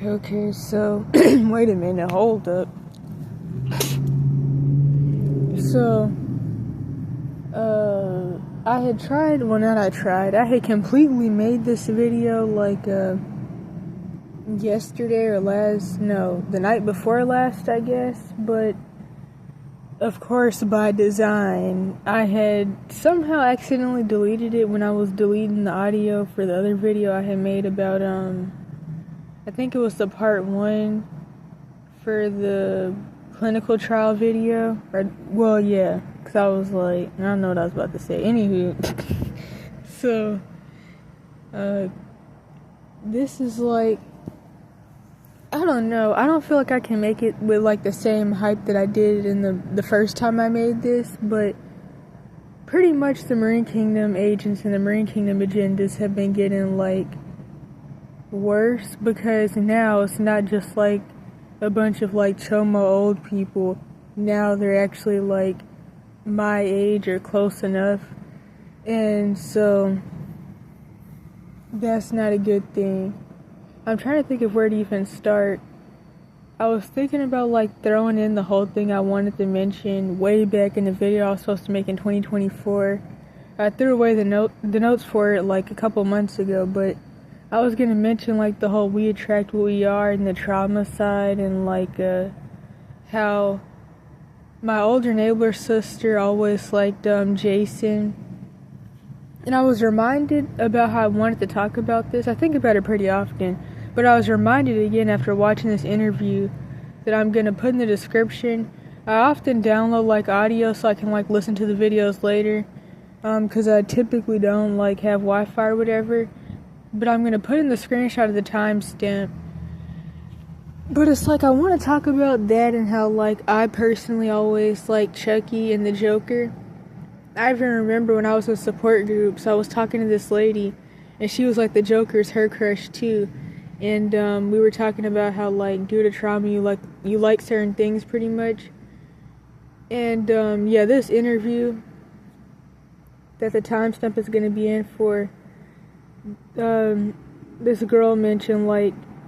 Okay, so, wait a minute, hold up. So, I had tried, well not I tried, I had completely made this video like, yesterday or the night before last, I guess, but, of course, by design, I had somehow accidentally deleted it when I was deleting the audio for the other video I had made about, I think it was the part 1 for the clinical trial video, because I was like, I don't know what I was about to say. Anywho, so, this is like, I don't know, I don't feel like I can make it with like the same hype that I did in the first time I made this, but pretty much the Marine Kingdom agents and the Marine Kingdom agendas have been getting like worse, because now it's not just like a bunch of like ChOmo old people. Now they're actually like my age or close enough, and so that's not a good thing. I'm trying to think of where to even start. I was thinking about like throwing in the whole thing I wanted to mention way back in the video I was supposed to make in 2024. I threw away the notes for it like a couple months ago, but I was gonna mention like the whole we attract what we are and the trauma side, and like how my older neighbor sister always liked Jason, and I was reminded about how I wanted to talk about this. I think about it pretty often, but I was reminded again after watching this interview that I'm gonna put in the description. I often download like audio so I can like listen to the videos later, because I typically don't like have Wi-Fi or whatever. But I'm going to put in the screenshot of the timestamp. But it's like I want to talk about that and how like I personally always like Chucky and the Joker. I even remember when I was in support groups, I was talking to this lady and she was like the Joker's her crush too. And we were talking about how like due to trauma you like certain things pretty much. And this interview that the timestamp is going to be in for, this girl mentioned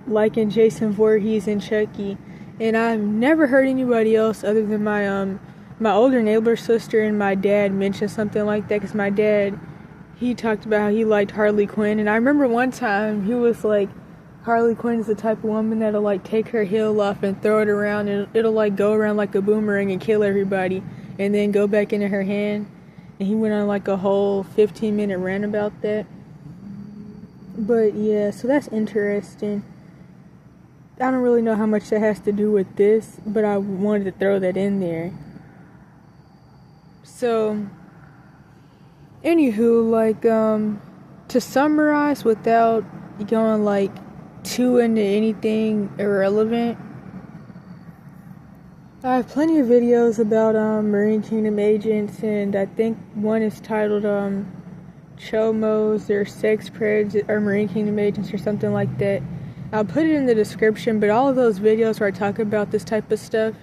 liking Jason Voorhees and Chucky, and I've never heard anybody else other than my older neighbor sister and my dad mention something like that, because my dad, he talked about how he liked Harley Quinn, and I remember one time he was like, Harley Quinn is the type of woman that'll like take her heel off and throw it around, and it'll like go around like a boomerang and kill everybody and then go back into her hand. And he went on like a whole 15-minute rant about that. But yeah, so that's interesting. I don't really know how much that has to do with this, but I wanted to throw that in there. So, anywho, like, to summarize without going like too into anything irrelevant, I have plenty of videos about Marine Kingdom agents, and I think one is titled ChOmos or sex preds or Marine Kingdom agents or something like that. I'll put it in the description, but all of those videos where I talk about this type of stuff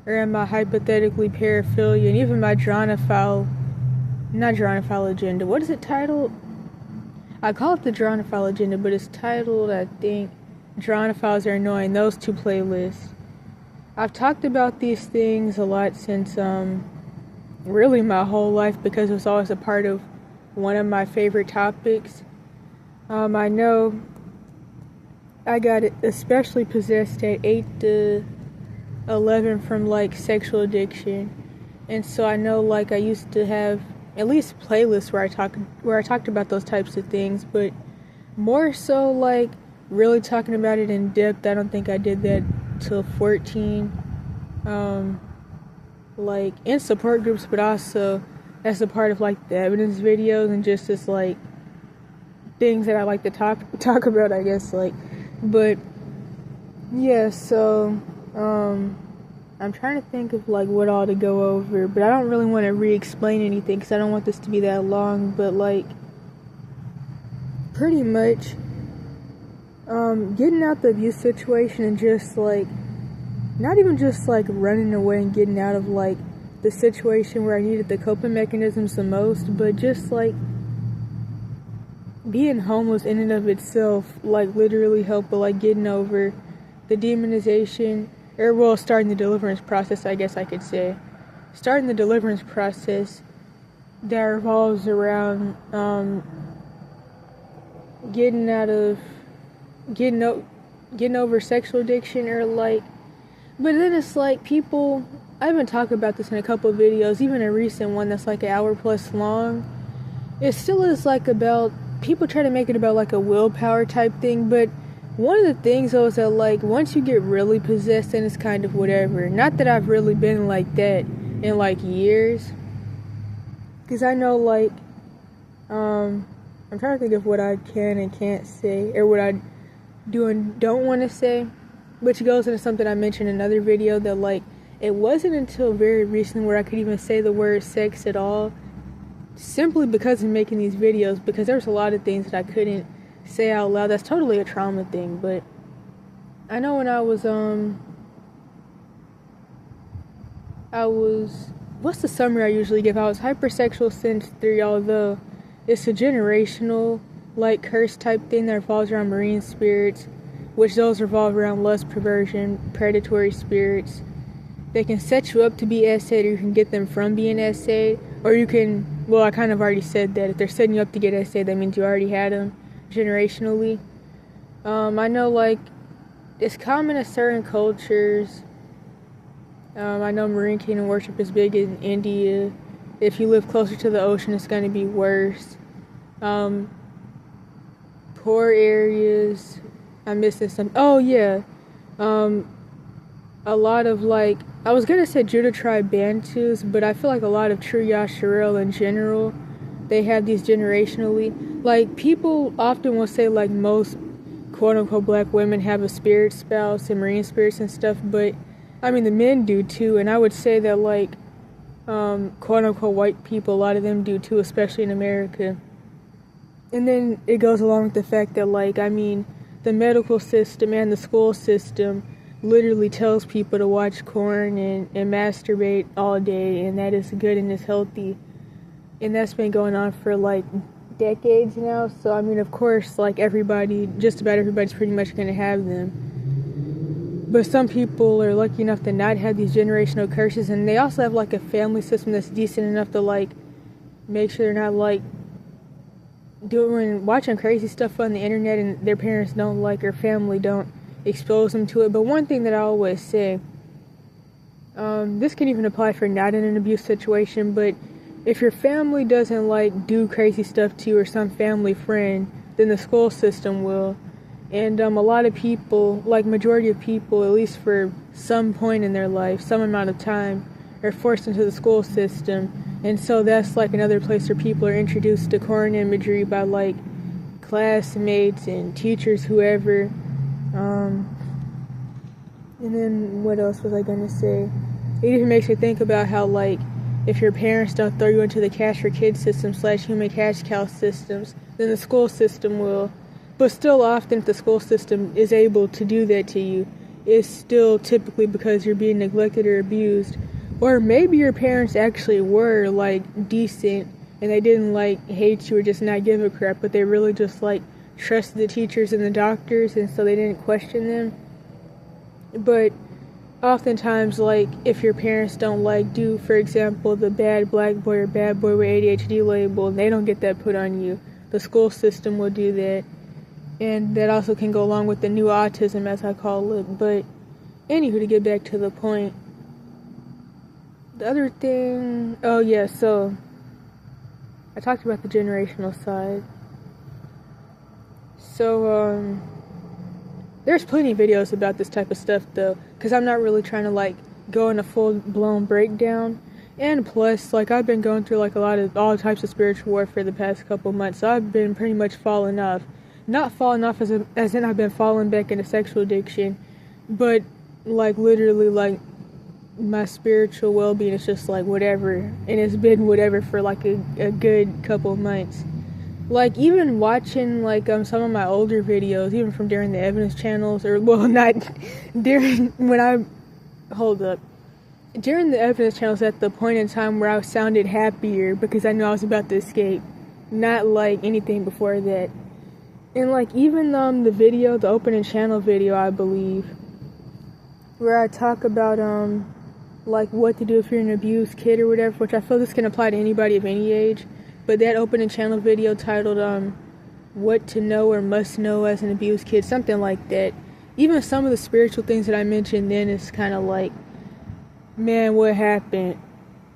are in my hypothetically paraphilia, and even my not dronophile agenda. What is it titled? I call it the dronophile agenda, but it's titled, I think, Dronophiles Are Annoying. Those two playlists. I've talked about these things a lot since really my whole life, because it was always a part of one of my favorite topics. I know I got especially possessed at 8 to 11 from like sexual addiction, and so I know like I used to have at least playlists where I talked about those types of things, but more so like really talking about it in depth, I don't think I did that till 14. Like in support groups, but also as a part of like the evidence videos and just as like things that I like to talk about, I guess, like. But yeah, so I'm trying to think of like what all to go over, but I don't really want to re-explain anything because I don't want this to be that long. But like pretty much getting out the abuse situation and just like not even just like running away and getting out of like the situation where I needed the coping mechanisms the most, but just like being homeless in and of itself, like, literally helped with, like, getting over the demonization, or, well, starting the deliverance process, I guess I could say. Starting the deliverance process that revolves around, getting over sexual addiction, or, like, but then it's like people, I've been talking about this in a couple of videos, even a recent one that's like an hour plus long. It still is like about, people try to make it about like a willpower type thing, but one of the things though is that, like, once you get really possessed, then it's kind of whatever. Not that I've really been like that in like years, because I know, like, I'm trying to think of what I can and can't say, or what I do and don't want to say, which goes into something I mentioned in another video, that, like, it wasn't until very recently where I could even say the word sex at all, simply because of making these videos, because there's a lot of things that I couldn't say out loud. That's totally a trauma thing. But I know when I was what's the summary I usually give? I was hypersexual since 3, although it's a generational, like, curse type thing that revolves around marine spirits, which those revolve around lust, perversion, predatory spirits. They can set you up to be essayed, or you can get them from being essayed, or you can, well, I kind of already said that. If they're setting you up to get essayed, that means you already had them generationally. I know, like, it's common in certain cultures. I know Marine Kingdom worship is big in India. If you live closer to the ocean, it's going to be worse. Poor areas, I'm missing some. Oh, yeah. A lot of, like, I was going to say Judah tribe Bantus, but I feel like a lot of true Yasharel in general, they have these generationally. Like, people often will say, like, most quote-unquote black women have a spirit spouse and marine spirits and stuff, but, I mean, the men do too, and I would say that, like, quote-unquote white people, a lot of them do too, especially in America. And then it goes along with the fact that, like, I mean, the medical system and the school system literally tells people to watch porn and masturbate all day, and that is good and is healthy. And that's been going on for, like, decades now. So, I mean, of course, like, everybody, just about everybody's pretty much going to have them. But some people are lucky enough to not have these generational curses, and they also have, like, a family system that's decent enough to, like, make sure they're not, like, watching crazy stuff on the internet and their parents don't like, or family don't expose them to it. But one thing that I always say, this can even apply for not in an abuse situation, but if your family doesn't, like, do crazy stuff to you, or some family friend, then the school system will. And a lot of people, like, majority of people, at least for some point in their life, some amount of time, are forced into the school system. And so that's, like, another place where people are introduced to porn imagery by, like, classmates and teachers, whoever. And then what else was I gonna say? It even makes me think about how, like, if your parents don't throw you into the cash for kids system / human cash cow systems, then the school system will. But still, often if the school system is able to do that to you, it's still typically because you're being neglected or abused. Or maybe your parents actually were, like, decent, and they didn't, like, hate you or just not give a crap, but they really just, like, trusted the teachers and the doctors, and so they didn't question them. But oftentimes, like, if your parents don't, like, do, for example, the bad black boy or bad boy with ADHD label, they don't get that put on you. The school system will do that. And that also can go along with the new autism, as I call it. But anywho, to get back to the point, the other thing, oh yeah, so I talked about the generational side. So, there's plenty of videos about this type of stuff, though, because I'm not really trying to, like, go in a full-blown breakdown. And plus, like, I've been going through, like, all types of spiritual warfare the past couple months, so I've been pretty much falling off. Not falling off as in I've been falling back into sexual addiction, but, like, literally, like, my spiritual well-being is just, like, whatever, and it's been whatever for, like, a good couple of months. Like, even watching, like, some of my older videos, even from during the evidence channels, or, well, not during, during the evidence channels, at the point in time where I sounded happier, because I knew I was about to escape, not, like, anything before that. And like even the video, the opening channel video, I believe, where I talk about like what to do if you're an abused kid or whatever, which I feel this can apply to anybody of any age. But that opening channel video titled what to know or must know as an abused kid, something like that. Even some of the spiritual things that I mentioned then is kind of like, man, what happened?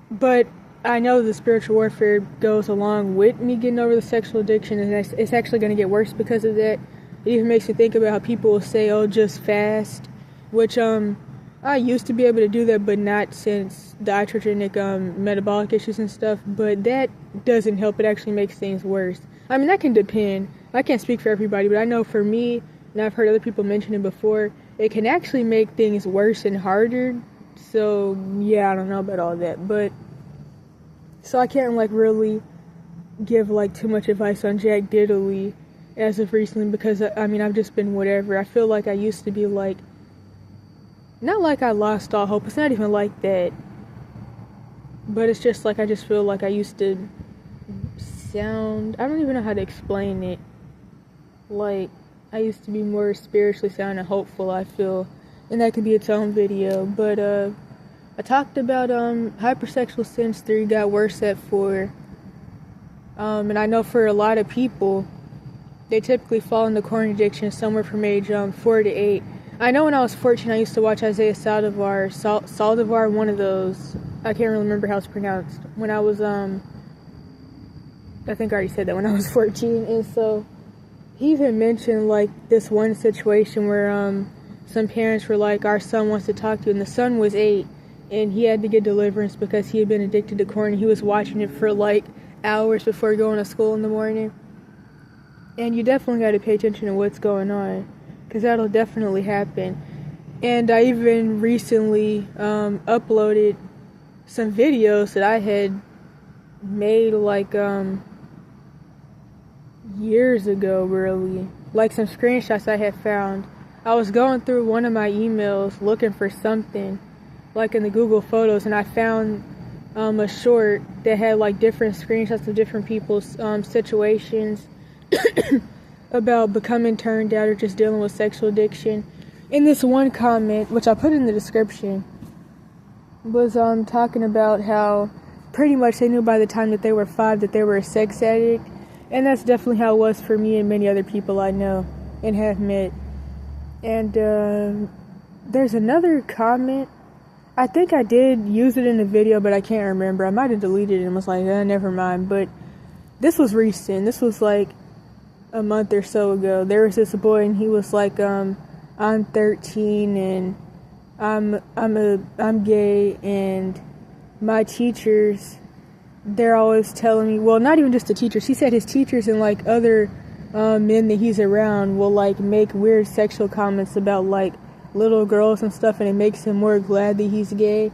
But I know the spiritual warfare goes along with me getting over the sexual addiction, and it's actually going to get worse because of that. It even makes me think about how people will say, oh, just fast, which I used to be able to do that, but not since the iatrogenic metabolic issues and stuff. But that doesn't help. It actually makes things worse. I mean, that can depend. I can't speak for everybody, but I know for me, and I've heard other people mention it before, it can actually make things worse and harder. So yeah, I don't know about all that, but so I can't like really give like too much advice on Jack Diddley as of recently, because I mean, I've just been whatever. I feel like I used to be like, not like I lost all hope, it's not even like that, but it's just like I just feel like I used to sound, I don't even know how to explain it, like I used to be more spiritually sound and hopeful, I feel, and that could be its own video. But I talked about hypersexual sins 3 got worse at 4, and I know for a lot of people they typically fall into corn addiction somewhere from age 4 to 8. I know when I was 14 I used to watch Isaiah Saldivar, one of those, I can't really remember how it's pronounced, when I was I think I already said that, when I was 14. And so he even mentioned like this one situation where some parents were like, our son wants to talk to you, and the son was 8 and he had to get deliverance because he had been addicted to corn, and he was watching it for like hours before going to school in the morning. And you definitely got to pay attention to what's going on, because that'll definitely happen. And I even recently uploaded some videos that I had made like years ago, really, like some screenshots I had found. I was going through one of my emails looking for something like in the Google Photos, and I found a short that had like different screenshots of different people's situations about becoming turned out or just dealing with sexual addiction. In this one comment, which I put in the description, was talking about how pretty much they knew by the time that they were 5 that they were a sex addict, and that's definitely how it was for me and many other people I know and have met. And there's another comment, I think I did use it in the video, but I can't remember. I might have deleted it and was like, never mind. But this was recent. This was like a month or so ago. There was this boy, and he was like, I'm 13 and I'm gay, and my teachers, they're always telling me, well, not even just the teachers, he said his teachers and like other men that he's around will like make weird sexual comments about like little girls and stuff, and it makes him more glad that he's gay.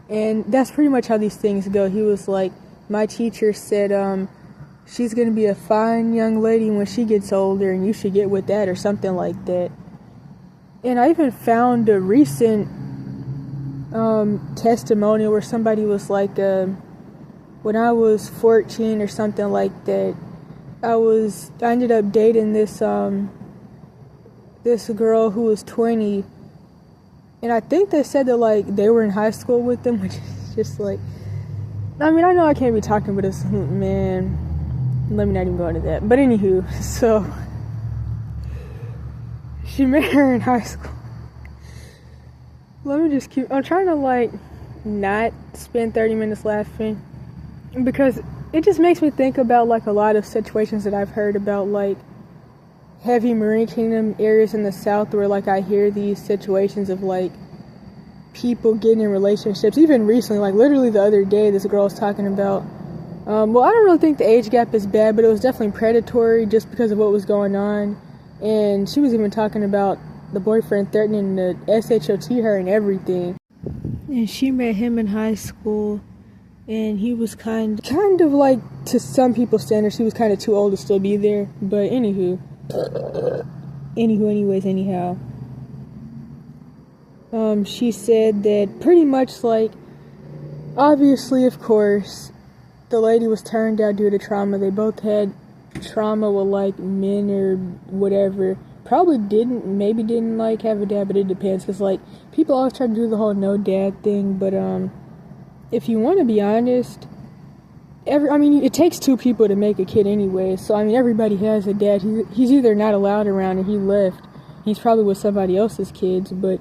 And that's pretty much how these things go. He was like, my teacher said she's gonna be a fine young lady when she gets older, and you should get with that, or something like that. And I even found a recent testimonial where somebody was like, when I was 14 or something like that, I ended up dating this girl who was 20, and I think they said that like they were in high school with them, which is just like, I mean, I know I can't be talking about this, man, let me not even go into that. But anywho, so she met her in high school. Let me just I'm trying to like not spend 30 minutes laughing, because it just makes me think about like a lot of situations that I've heard about, like heavy Marine Kingdom areas in the South, where like I hear these situations of like people getting in relationships. Even recently, like literally the other day, this girl was talking about, well, I don't really think the age gap is bad, but it was definitely predatory just because of what was going on. And she was even talking about the boyfriend threatening to SHOT her and everything. And she met him in high school, and he was kind of like, to some people's standards, he was kind of too old to still be there. But anyhow, she said that pretty much like, obviously, of course, the lady was turned out due to trauma. They both had trauma with like men or whatever probably maybe didn't like have a dad, but it depends, because like people always try to do the whole no dad thing, but if you want to be honest, it takes two people to make a kid anyway, so everybody has a dad. He's either not allowed around or he left. He's probably with somebody else's kids, but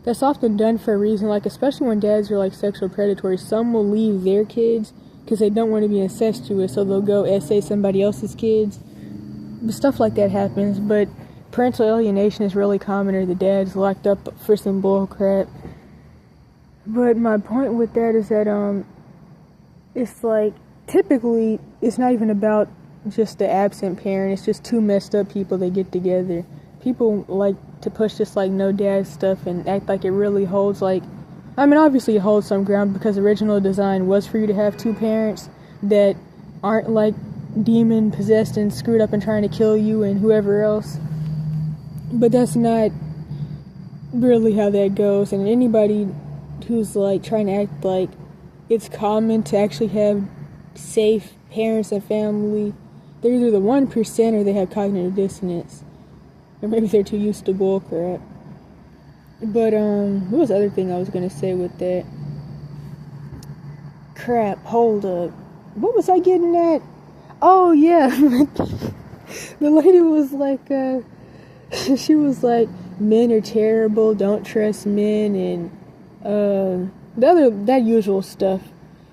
that's often done for a reason, like especially when dads are like sexual predators. Some will leave their kids because they don't want to be incestuous, so they'll go essay somebody else's kids. But stuff like that happens, but parental alienation is really common, or the dad's locked up for some bull crap. But my point with that is that it's like typically it's not even about just the absent parent, it's just two messed up people that get together. People like to push this like no dad stuff and act like it really holds like, obviously it holds some ground because the original design was for you to have two parents that aren't like demon possessed and screwed up and trying to kill you and whoever else. But that's not really how that goes, and anybody who's like trying to act like it's common to actually have safe parents and family, they're either the 1% or they have cognitive dissonance, or maybe they're too used to bull crap. But what was the other thing I was gonna say with that? Crap, hold up. What was I getting at? Oh yeah, the lady was like, she was like, men are terrible, don't trust men, and that usual stuff.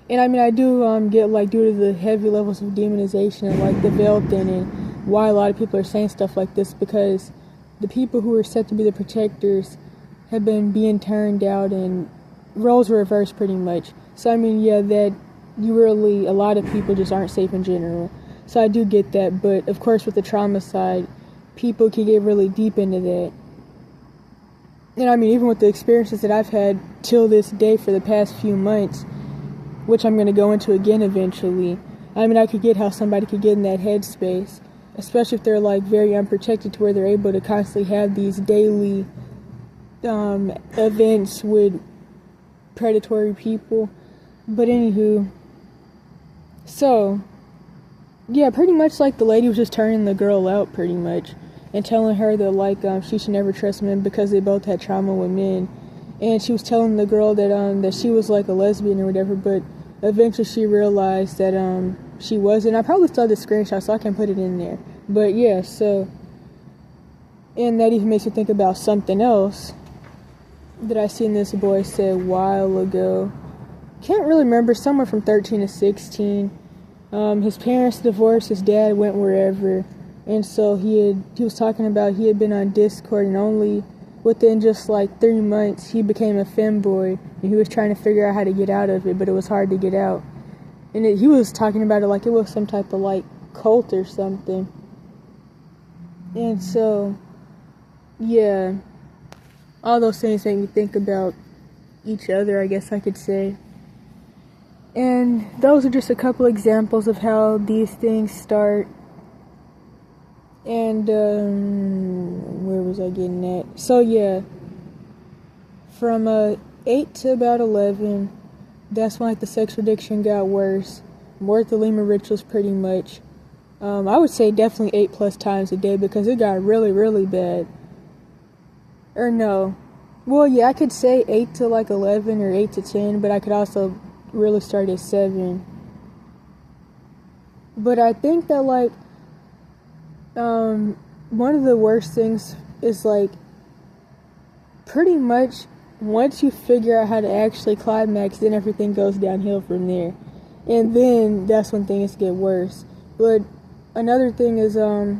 And I do get like, due to the heavy levels of demonization and like the veil thing, and why a lot of people are saying stuff like this, because the people who are said to be the protectors have been being turned out and roles were reversed pretty much. So that a lot of people just aren't safe in general. So I do get that, but of course with the trauma side, people can get really deep into that. And even with the experiences that I've had till this day for the past few months, which I'm going to go into again eventually, I could get how somebody could get in that headspace, especially if they're like very unprotected to where they're able to constantly have these daily events with predatory people. But anywho, so yeah, pretty much like the lady was just turning the girl out pretty much and telling her that like she should never trust men because they both had trauma with men. And she was telling the girl that she was like a lesbian or whatever, but eventually she realized that she wasn't. I probably still have the screenshot, so I can put it in there. But yeah, so, and that even makes me think about something else that I seen this boy say a while ago. Can't really remember, somewhere from 13 to 16. His parents divorced, his dad went wherever, and so he was talking about he had been on Discord, and only within just like 3 months he became a femboy, and he was trying to figure out how to get out of it, but it was hard to get out. And he was talking about it like it was some type of like cult or something. And so yeah, all those things make me think about each other, I guess I could say. And those are just a couple examples of how these things start. And where was I getting at? So yeah, from 8 to about 11, that's when like the sexual addiction got worse. More at the lemur rituals pretty much. I would say definitely 8+ times a day because it got really, really bad. Or no. Well, yeah, I could say 8 to like 11 or 8 to 10, but I could also really start at 7. But I think that like one of the worst things is like pretty much once you figure out how to actually climax, then everything goes downhill from there, and then that's when things get worse. But another thing is I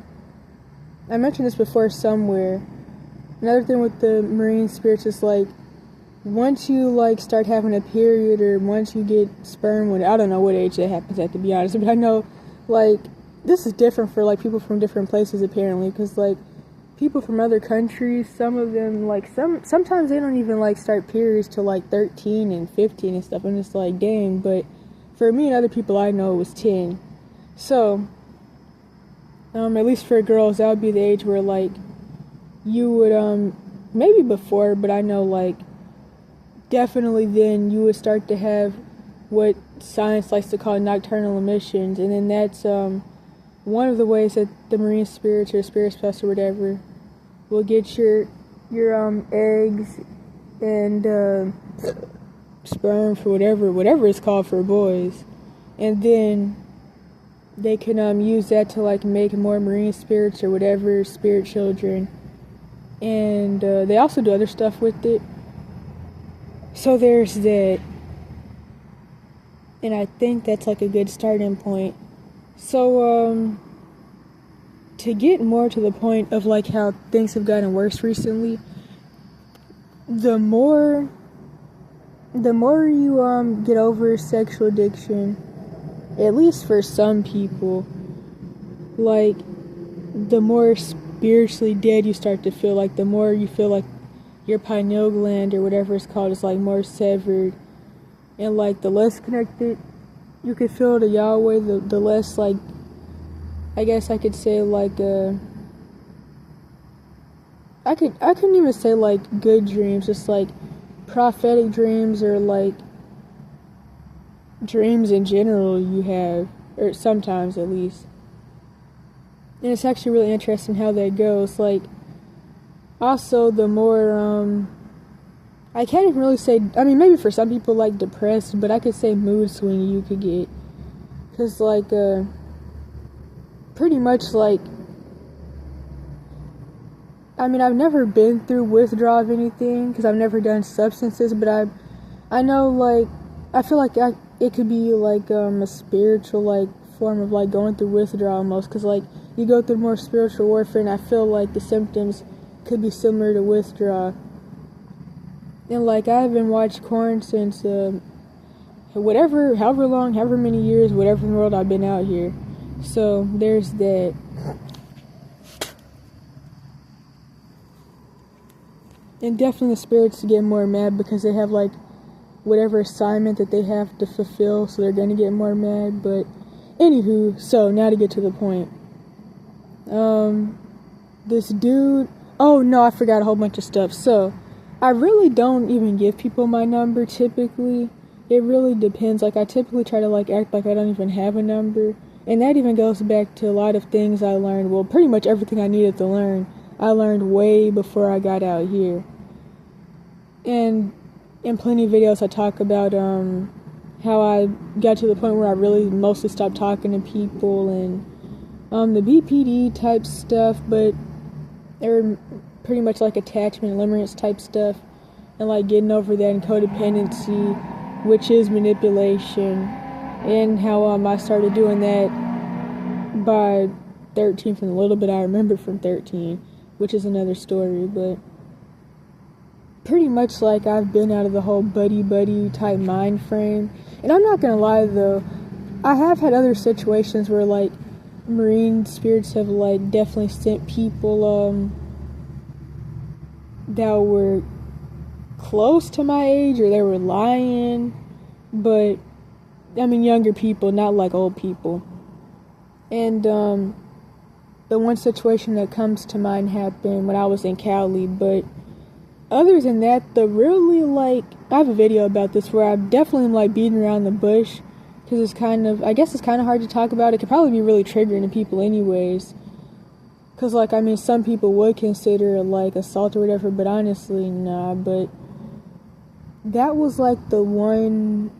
mentioned this before somewhere, another thing with the marine spirits is like once you like start having a period, or once you get sperm, when I don't know what age that happens at, to be honest, but I know like this is different for like people from different places apparently, because like people from other countries, some of them like sometimes they don't even like start periods till like 13 and 15 and stuff. I'm just like, dang. But for me and other people I know, it was 10. So at least for girls, that would be the age where like you would maybe before, but I know like definitely then you would start to have what science likes to call nocturnal emissions, and then that's one of the ways that the marine spirits or spirit spouse or whatever will get your eggs and sperm for whatever it's called for boys, and then they can use that to like make more marine spirits or whatever, spirit children, and they also do other stuff with it. So there's that, and I think that's like a good starting point. So to get more to the point of like how things have gotten worse recently, the more you get over sexual addiction, at least for some people, like the more spiritually dead you start to feel. Like the more you feel like your pineal gland or whatever it's called is like more severed, and like the less connected you could feel to Yahweh, the less, like, I guess I could say like I couldn't even say like good dreams, just like prophetic dreams or like dreams in general you have, or sometimes at least. And it's actually really interesting how that goes. Like, also the more I can't even really say, I mean, maybe for some people like depressed, but I could say mood swing you could get, because like pretty much like, I mean, I've never been through withdrawal of anything because I've never done substances, but I know, like, I feel like it could be like a spiritual like form of like going through withdrawal almost, because like you go through more spiritual warfare, and I feel like the symptoms could be similar to withdrawal. And like, I haven't watched porn since however many years, whatever in the world I've been out here. So there's that. And definitely the spirits get more mad because they have like whatever assignment that they have to fulfill, so they're gonna get more mad. But anywho, so now to get to the point. This dude, oh no, I forgot a whole bunch of stuff. So I really don't even give people my number typically. It really depends. Like, I typically try to like act like I don't even have a number. And that even goes back to a lot of things I learned. Well, pretty much everything I needed to learn, I learned way before I got out here. And in plenty of videos I talk about how I got to the point where I really mostly stopped talking to people, and the BPD type stuff, but they're pretty much like attachment and limmerance type stuff, and like getting over that, and codependency, which is manipulation, and how I started doing that by 13 from the little bit I remember from 13, which is another story. But pretty much like I've been out of the whole buddy type mind frame. And I'm not gonna lie though, I have had other situations where like marine spirits have like definitely sent people that were close to my age, or they were lying, but I mean younger people, not like old people. And the one situation that comes to mind happened when I was in Cali, but other than that, the really, like, I have a video about this where I definitely am like beating around the bush, because it's kind of, I guess it's kind of hard to talk about. It could probably be really triggering to people anyways, because like, I mean, some people would consider it like assault or whatever, but honestly, nah. But that was like the one,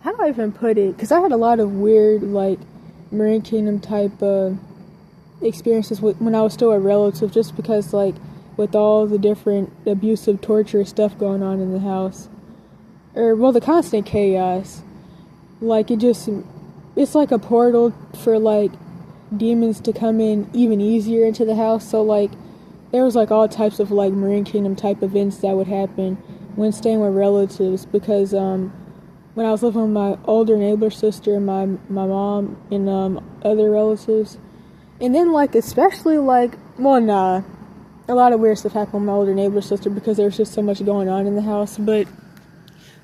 how do I even put it? Because I had a lot of weird, like, Marine Kingdom type experiences when I was still a relative, just because, like, with all the different abusive, torture stuff going on in the house, or, well, the constant chaos, like, it's like a portal for, like, demons to come in even easier into the house. So, like, there was, like, all types of, like, Marine Kingdom type events that would happen when staying with relatives, because, when I was living with my older and older sister, and my mom, and other relatives, and then, like, especially, like, well, nah, a lot of weird stuff happened with my older neighbor sister because there was just so much going on in the house. But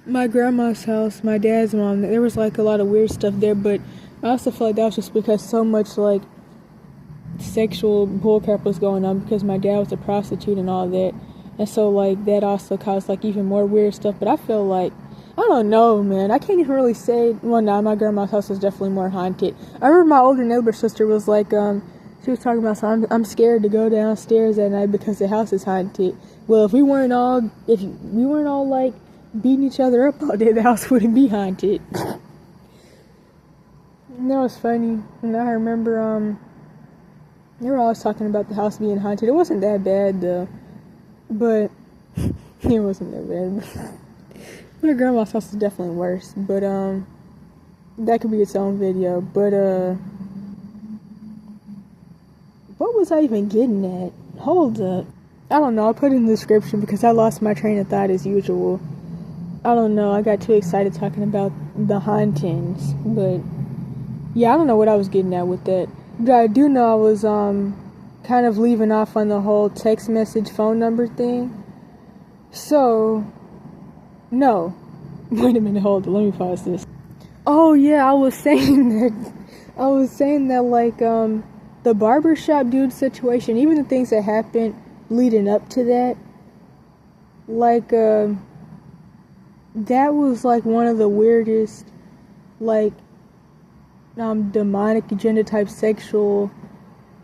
my grandma's house, my dad's mom, there was, like, a lot of weird stuff there. But I also feel like that was just because so much, like, sexual bullcrap was going on, because my dad was a prostitute and all that. And so, like, that also caused, like, even more weird stuff. But I feel like I don't know, man. I can't even really say. Well, no, my grandma's house is definitely more haunted. I remember my older neighbor sister was like, she was talking about, so I'm scared to go downstairs at night because the house is haunted. Well, if we weren't all like beating each other up all day, the house wouldn't be haunted. And that was funny. And I remember, they were always talking about the house being haunted. It wasn't that bad though, but it wasn't that bad. My grandma's house is definitely worse, but that could be its own video. But what was I even getting at? Hold up. I don't know. I'll put it in the description because I lost my train of thought as usual. I don't know. I got too excited talking about the hauntings, but yeah, I don't know what I was getting at with that. But I do know I was kind of leaving off on the whole text message phone number thing. So, no. Wait a minute, hold on. Let me pause this. Oh yeah, I was saying that like the barbershop dude situation, even the things that happened leading up to that, like that was like one of the weirdest like demonic agenda type sexual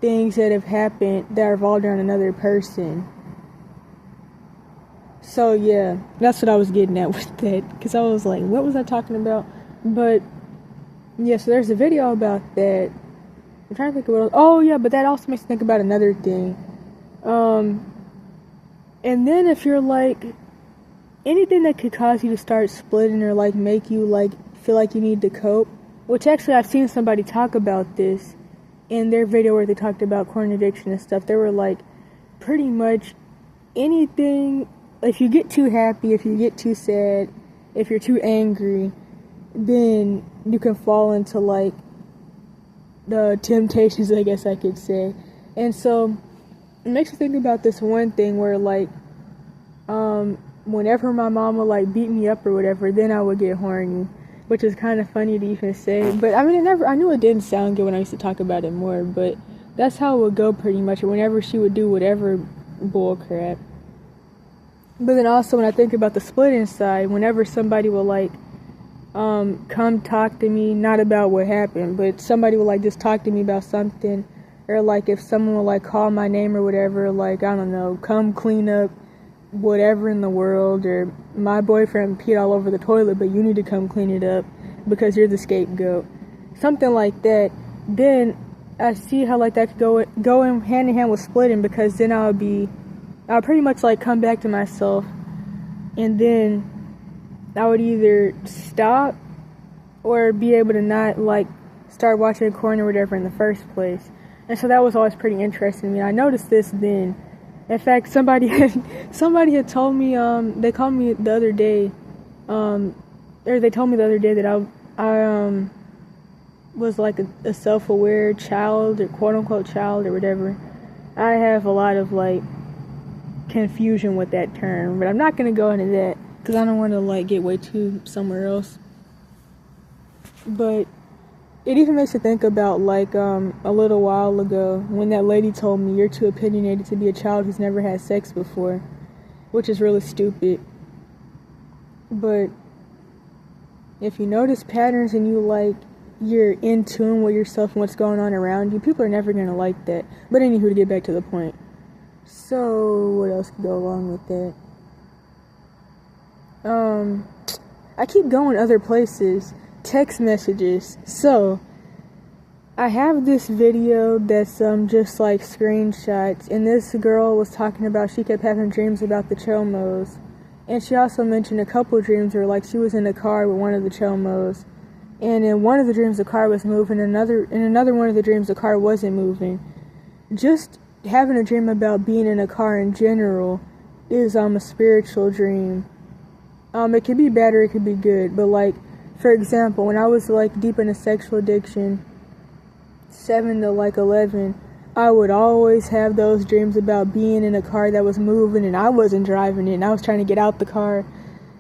things that have happened that revolved around another person. So yeah, that's what I was getting at with that, because I was like, what was I talking about? But yeah, so there's a video about that. I'm trying to think of what else. Oh yeah, but that also makes me think about another thing. And then if you're like, anything that could cause you to start splitting or like make you like feel like you need to cope, which actually I've seen somebody talk about this in their video where they talked about corn addiction and stuff. They were like, pretty much anything, if you get too happy, if you get too sad, if you're too angry, then you can fall into like the temptations, I guess I could say. And so it makes me think about this one thing where like whenever my mom would like beat me up or whatever, then I would get horny, which is kind of funny to even say. But I mean, I knew it didn't sound good when I used to talk about it more, but that's how it would go pretty much whenever she would do whatever bull crap. But then also when I think about the splitting side, whenever somebody will like come talk to me, not about what happened, but somebody will like just talk to me about something, or like if someone will like call my name or whatever, like I don't know, come clean up whatever in the world, or my boyfriend peed all over the toilet but you need to come clean it up because you're the scapegoat, something like that, then I see how like that could go in hand in hand with splitting, because then I'll pretty much like come back to myself, and then I would either stop or be able to not like start watching corn or whatever in the first place. And so that was always pretty interesting to me. I noticed this then. In fact, somebody had told me, they called me the other day, or they told me the other day that I was like a self-aware child, or quote-unquote child, or whatever. I have a lot of like confusion with that term, but I'm not going to go into that because I don't want to like get way too somewhere else. But it even makes me think about like a little while ago when that lady told me, you're too opinionated to be a child who's never had sex before, which is really stupid. But if you notice patterns and you're in tune with yourself and what's going on around you, people are never going to like that. But anywho, to get back to the point, so what else could go along with that? I keep going other places. Text messages. So I have this video that's just like screenshots, and this girl was talking about she kept having dreams about the ChOmos, and she also mentioned a couple dreams where like she was in a car with one of the ChOmos, and in one of the dreams the car was moving, in another one of the dreams the car wasn't moving. Just having a dream about being in a car in general is a spiritual dream. It could be bad or it could be good, but like, for example, when I was like deep in a sexual addiction, 7 to like 11, I would always have those dreams about being in a car that was moving and I wasn't driving it and I was trying to get out the car.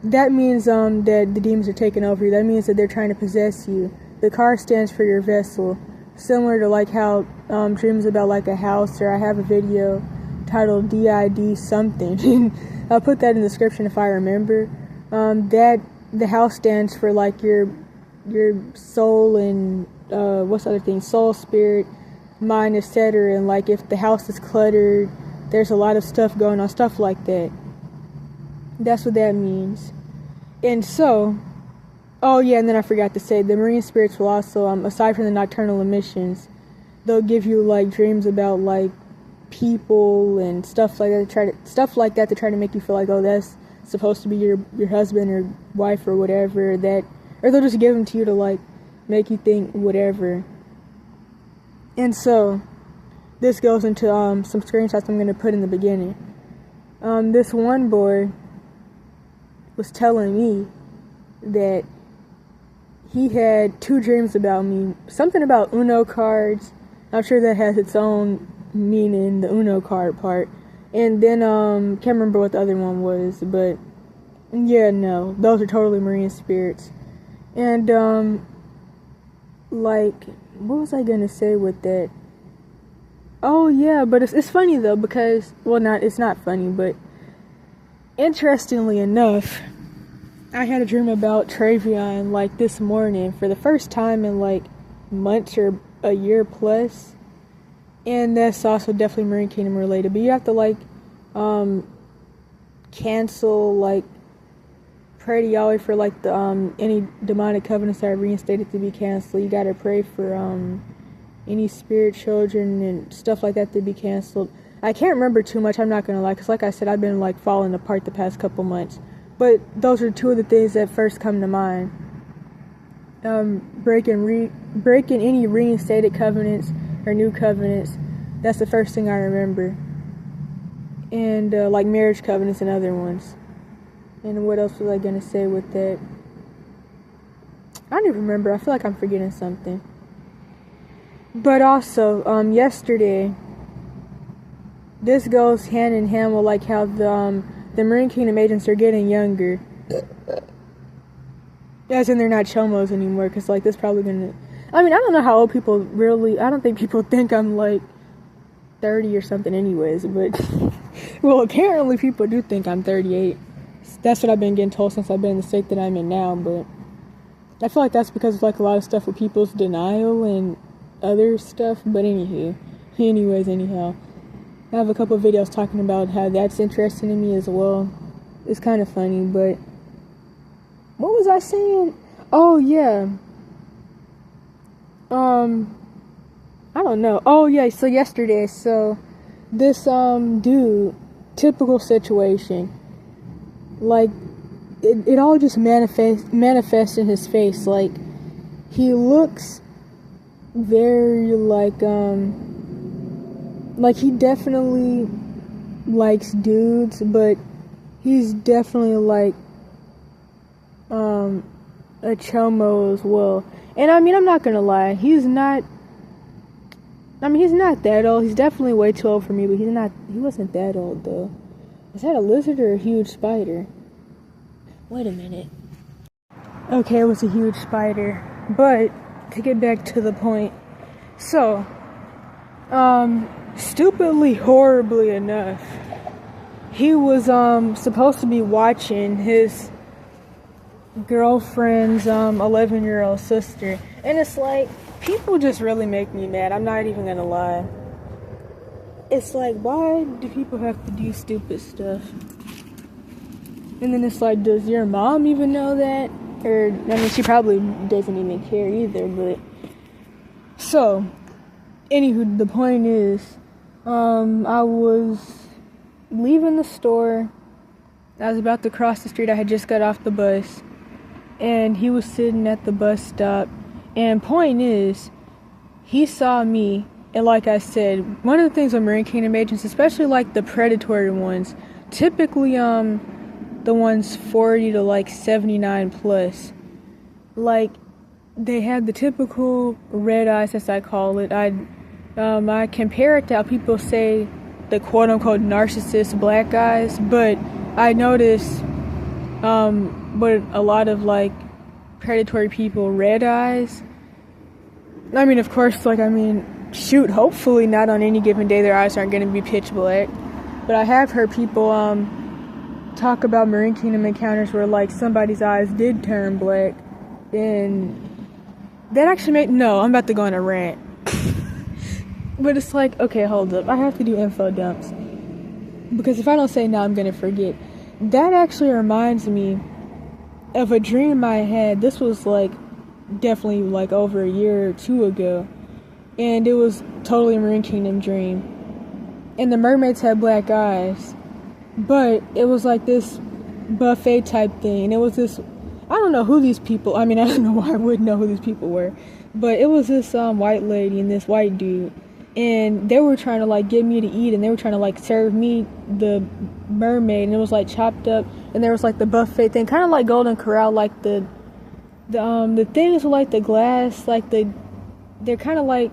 That means that the demons are taking over you. That means that they're trying to possess you. The car stands for your vessel. Similar to like how dreams about like a house, or I have a video titled DID something. I'll put that in the description if I remember. That the house stands for like your soul and what's the other thing? Soul, spirit, mind, etc. And like if the house is cluttered, there's a lot of stuff going on, stuff like that. That's what that means. And so, oh yeah, and then I forgot to say, the marine spirits will also, aside from the nocturnal emissions, they'll give you like dreams about like people and stuff like that to try to make you feel like, oh, that's supposed to be your husband or wife or whatever, that, or they'll just give them to you to like make you think whatever. And so this goes into some screenshots I'm going to put in the beginning. This one boy was telling me that he had 2 dreams about me. Something about Uno cards. I'm sure that has its own meaning, the Uno card part. And then, can't remember what the other one was, but yeah, no, those are totally marine spirits. And, like, what was I gonna say with that? Oh yeah, but it's funny though, because, well, it's not funny, but interestingly enough, I had a dream about Travion like this morning for the first time in like months or a year plus. And that's also definitely Marine Kingdom related. But you have to like cancel, like pray to Yahweh for like the any demonic covenants that are reinstated to be canceled. You gotta pray for any spirit children and stuff like that to be canceled. I can't remember too much, I'm not gonna lie, because like I said, I've been like falling apart the past couple months. But those are 2 of the things that first come to mind. Breaking any reinstated covenants or new covenants. That's the first thing I remember. And like marriage covenants and other ones. And what else was I gonna say with that? I don't even remember. I feel like I'm forgetting something. But also, yesterday, this goes hand in hand with like how the Marine Kingdom agents are getting younger. As in they're not ChOmos anymore, because like this probably gonna, I mean, I don't know how old people really, I don't think people think I'm like 30 or something anyways, but well, apparently people do think I'm 38. That's what I've been getting told since I've been in the state that I'm in now, but I feel like that's because of like a lot of stuff with people's denial and other stuff. But anyhow, I have a couple of videos talking about how that's interesting to me as well. It's kind of funny, but what was I saying? Oh yeah. I don't know. Oh yeah, so yesterday, so this dude, typical situation, like it all just manifests in his face. Like he looks very like he definitely likes dudes, but he's definitely like a ChOmo as well. And I mean, I'm not gonna lie, he's not that old. He's definitely way too old for me, but he wasn't that old though. Is that a lizard or a huge spider? Wait a minute. Okay, it was a huge spider. But to get back to the point, so stupidly, horribly enough, he was supposed to be watching his girlfriend's 11-year-old sister, and it's like, people just really make me mad. I'm not even gonna lie. It's like, why do people have to do stupid stuff? And then it's like, does your mom even know that? Or, I mean, she probably doesn't even care either, but so anywho, the point is, I was leaving the store. I was about to cross the street. I had just got off the bus, and he was sitting at the bus stop. And point is, he saw me, and like I said, one of the things with Marine Kingdom agents, especially like the predatory ones, typically the ones 40 to like 79 plus, like they have the typical red eyes, as I call it. I compare it to how people say the quote unquote narcissist black guys, but I notice with a lot of like predatory people, red eyes. I mean, of course, like, I mean, shoot, hopefully not on any given day their eyes aren't going to be pitch black, but I have heard people talk about Marine Kingdom encounters where like somebody's eyes did turn black, and that actually made, no, I'm about to go on a rant. But it's like, okay, hold up, I have to do info dumps, because if I don't say now, I'm gonna forget. That actually reminds me of a dream I had. This was like definitely like over a year or two ago, and it was totally a Marine Kingdom dream, and the mermaids had black eyes, but it was like this buffet type thing, and it was this, I don't know who these people, I mean, I don't know why I wouldn't know who these people were, but it was this white lady and this white dude, and they were trying to like get me to eat, and they were trying to like serve me the mermaid, and it was like chopped up, and there was like the buffet thing, kind of like Golden Corral, like the things with like the glass, like they're kind of like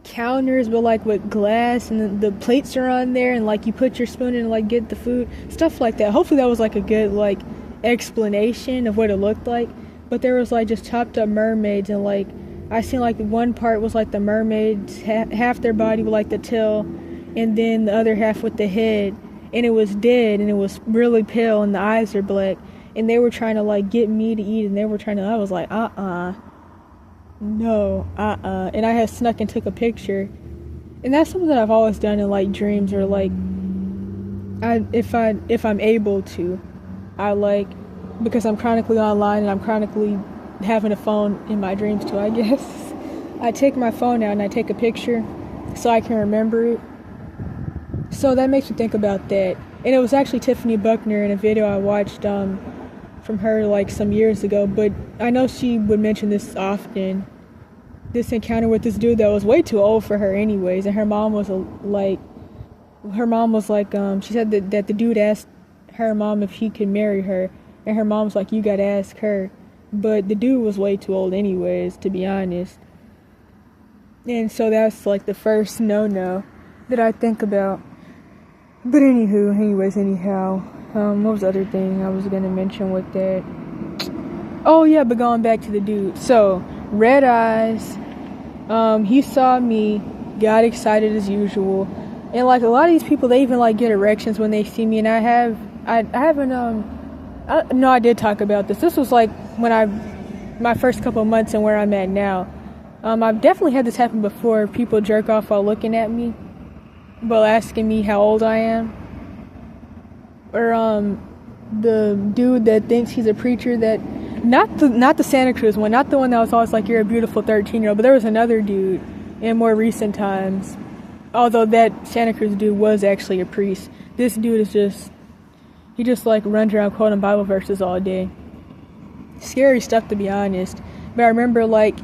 counters, but like with glass, and the plates are on there, and like you put your spoon in and like get the food, stuff like that. Hopefully that was like a good like explanation of what it looked like. But there was like just chopped up mermaids, and like I seen like one part was like the mermaids, half their body with like the tail, and then the other half with the head, and it was dead, and it was really pale, and the eyes are black, and they were trying to like get me to eat, and they were trying to, I was like, no, and I had snuck and took a picture, and that's something that I've always done in like dreams, or like if I'm able to, I like, because I'm chronically online and I'm chronically having a phone in my dreams too, I guess. I take my phone out and I take a picture so I can remember it. So that makes me think about that. And it was actually Tiffany Buckner in a video I watched from her like some years ago, but I know she would mention this often, this encounter with this dude that was way too old for her anyways, and her mom was like, she said that the dude asked her mom if he could marry her, and her mom's like, you gotta ask her. But the dude was way too old anyways, to be honest. And so that's like the first no that I think about. But anyhow, what was the other thing I was gonna mention with that? Oh yeah, but going back to the dude. So, red eyes, he saw me, got excited as usual. And like a lot of these people, they even like get erections when they see me, and I did talk about this. This was like when my first couple of months and where I'm at now. I've definitely had this happen before. People jerk off while looking at me, while asking me how old I am. Or the dude that thinks he's a preacher, that not the Santa Cruz one, not the one that was always like, you're a beautiful 13-year-old, but there was another dude in more recent times. Although that Santa Cruz dude was actually a priest. This dude is he just like runs around quoting Bible verses all day. Scary stuff, to be honest. But I remember like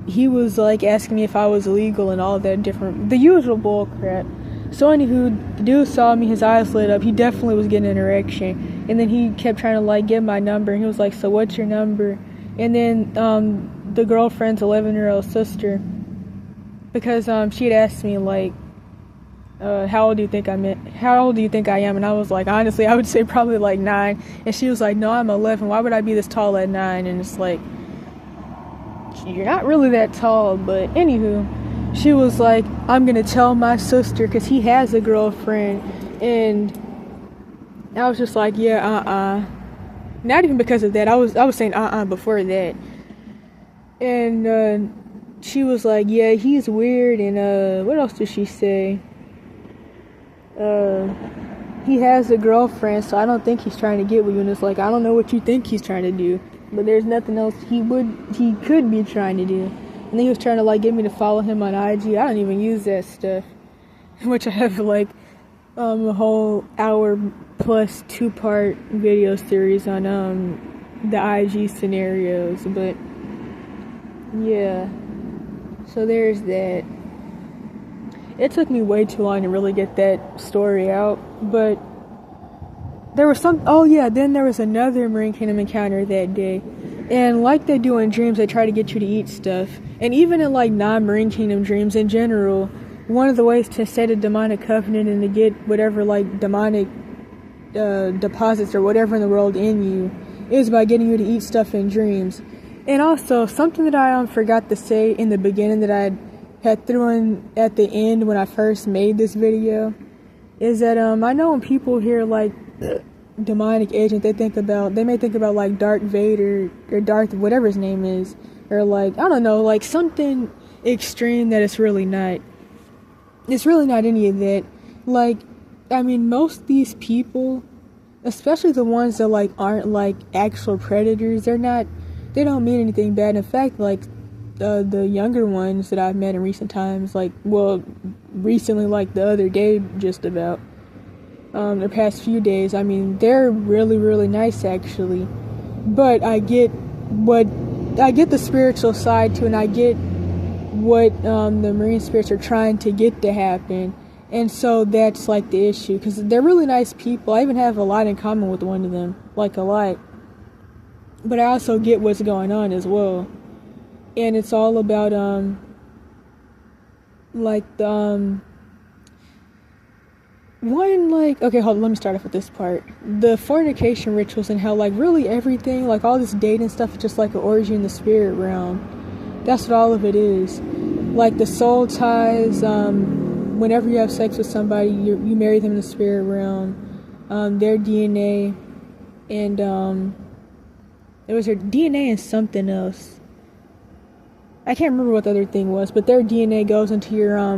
he was like asking me if I was illegal and all that the usual bull crap. So anywho, the dude saw me, his eyes lit up, he definitely was getting an erection, and then he kept trying to like get my number, and he was like, so what's your number? And then the girlfriend's 11-year-old sister, because she had asked me like, how old do you think I am? And I was like, honestly, I would say probably like 9. And she was like, no, I'm 11. Why would I be this tall at 9? And it's like, you're not really that tall. But anywho, she was like, I'm gonna tell my sister, because he has a girlfriend. And I was just like, yeah, not even because of that. I was saying before that. And she was like, yeah, he's weird. And what else did she say? He has a girlfriend, so I don't think he's trying to get with you. And it's like, I don't know what you think he's trying to do, but there's nothing else he could be trying to do. And then he was trying to like get me to follow him on IG. I don't even use that stuff, which I have like a whole hour plus 2-part video series on the IG scenarios. But yeah, so there's that. It took me way too long to really get that story out, but there was then there was another Marine Kingdom encounter that day, and like they do in dreams, they try to get you to eat stuff, and even in like non-Marine Kingdom dreams in general, one of the ways to set a demonic covenant and to get whatever like demonic deposits or whatever in the world in you is by getting you to eat stuff in dreams. And also, something that I forgot to say in the beginning that I had threw in at the end when I first made this video is that I know when people hear like demonic agent, they may think about like Darth Vader or Darth whatever his name is, or like, I don't know, like something extreme that it's really not. It's really not any of that. Like, I mean, most of these people, especially the ones that like aren't like actual predators, they don't mean anything bad. In fact, like the younger ones that I've met in recent times, like, well, recently, like the other day, just about the past few days, I mean, they're really, really nice actually. But I get the spiritual side too, and I get what the marine spirits are trying to get to happen. And so that's like the issue, because they're really nice people. I even have a lot in common with one of them, like a lot. But I also get what's going on as well. And it's all about okay, hold on, let me start off with this part. The fornication rituals, and how like really everything, like all this dating stuff, is just like an orgy in the spirit realm. That's what all of it is. Like the soul ties, whenever you have sex with somebody, you marry them in the spirit realm. Their DNA, and it was their DNA and something else. I can't remember what the other thing was, but their DNA goes into your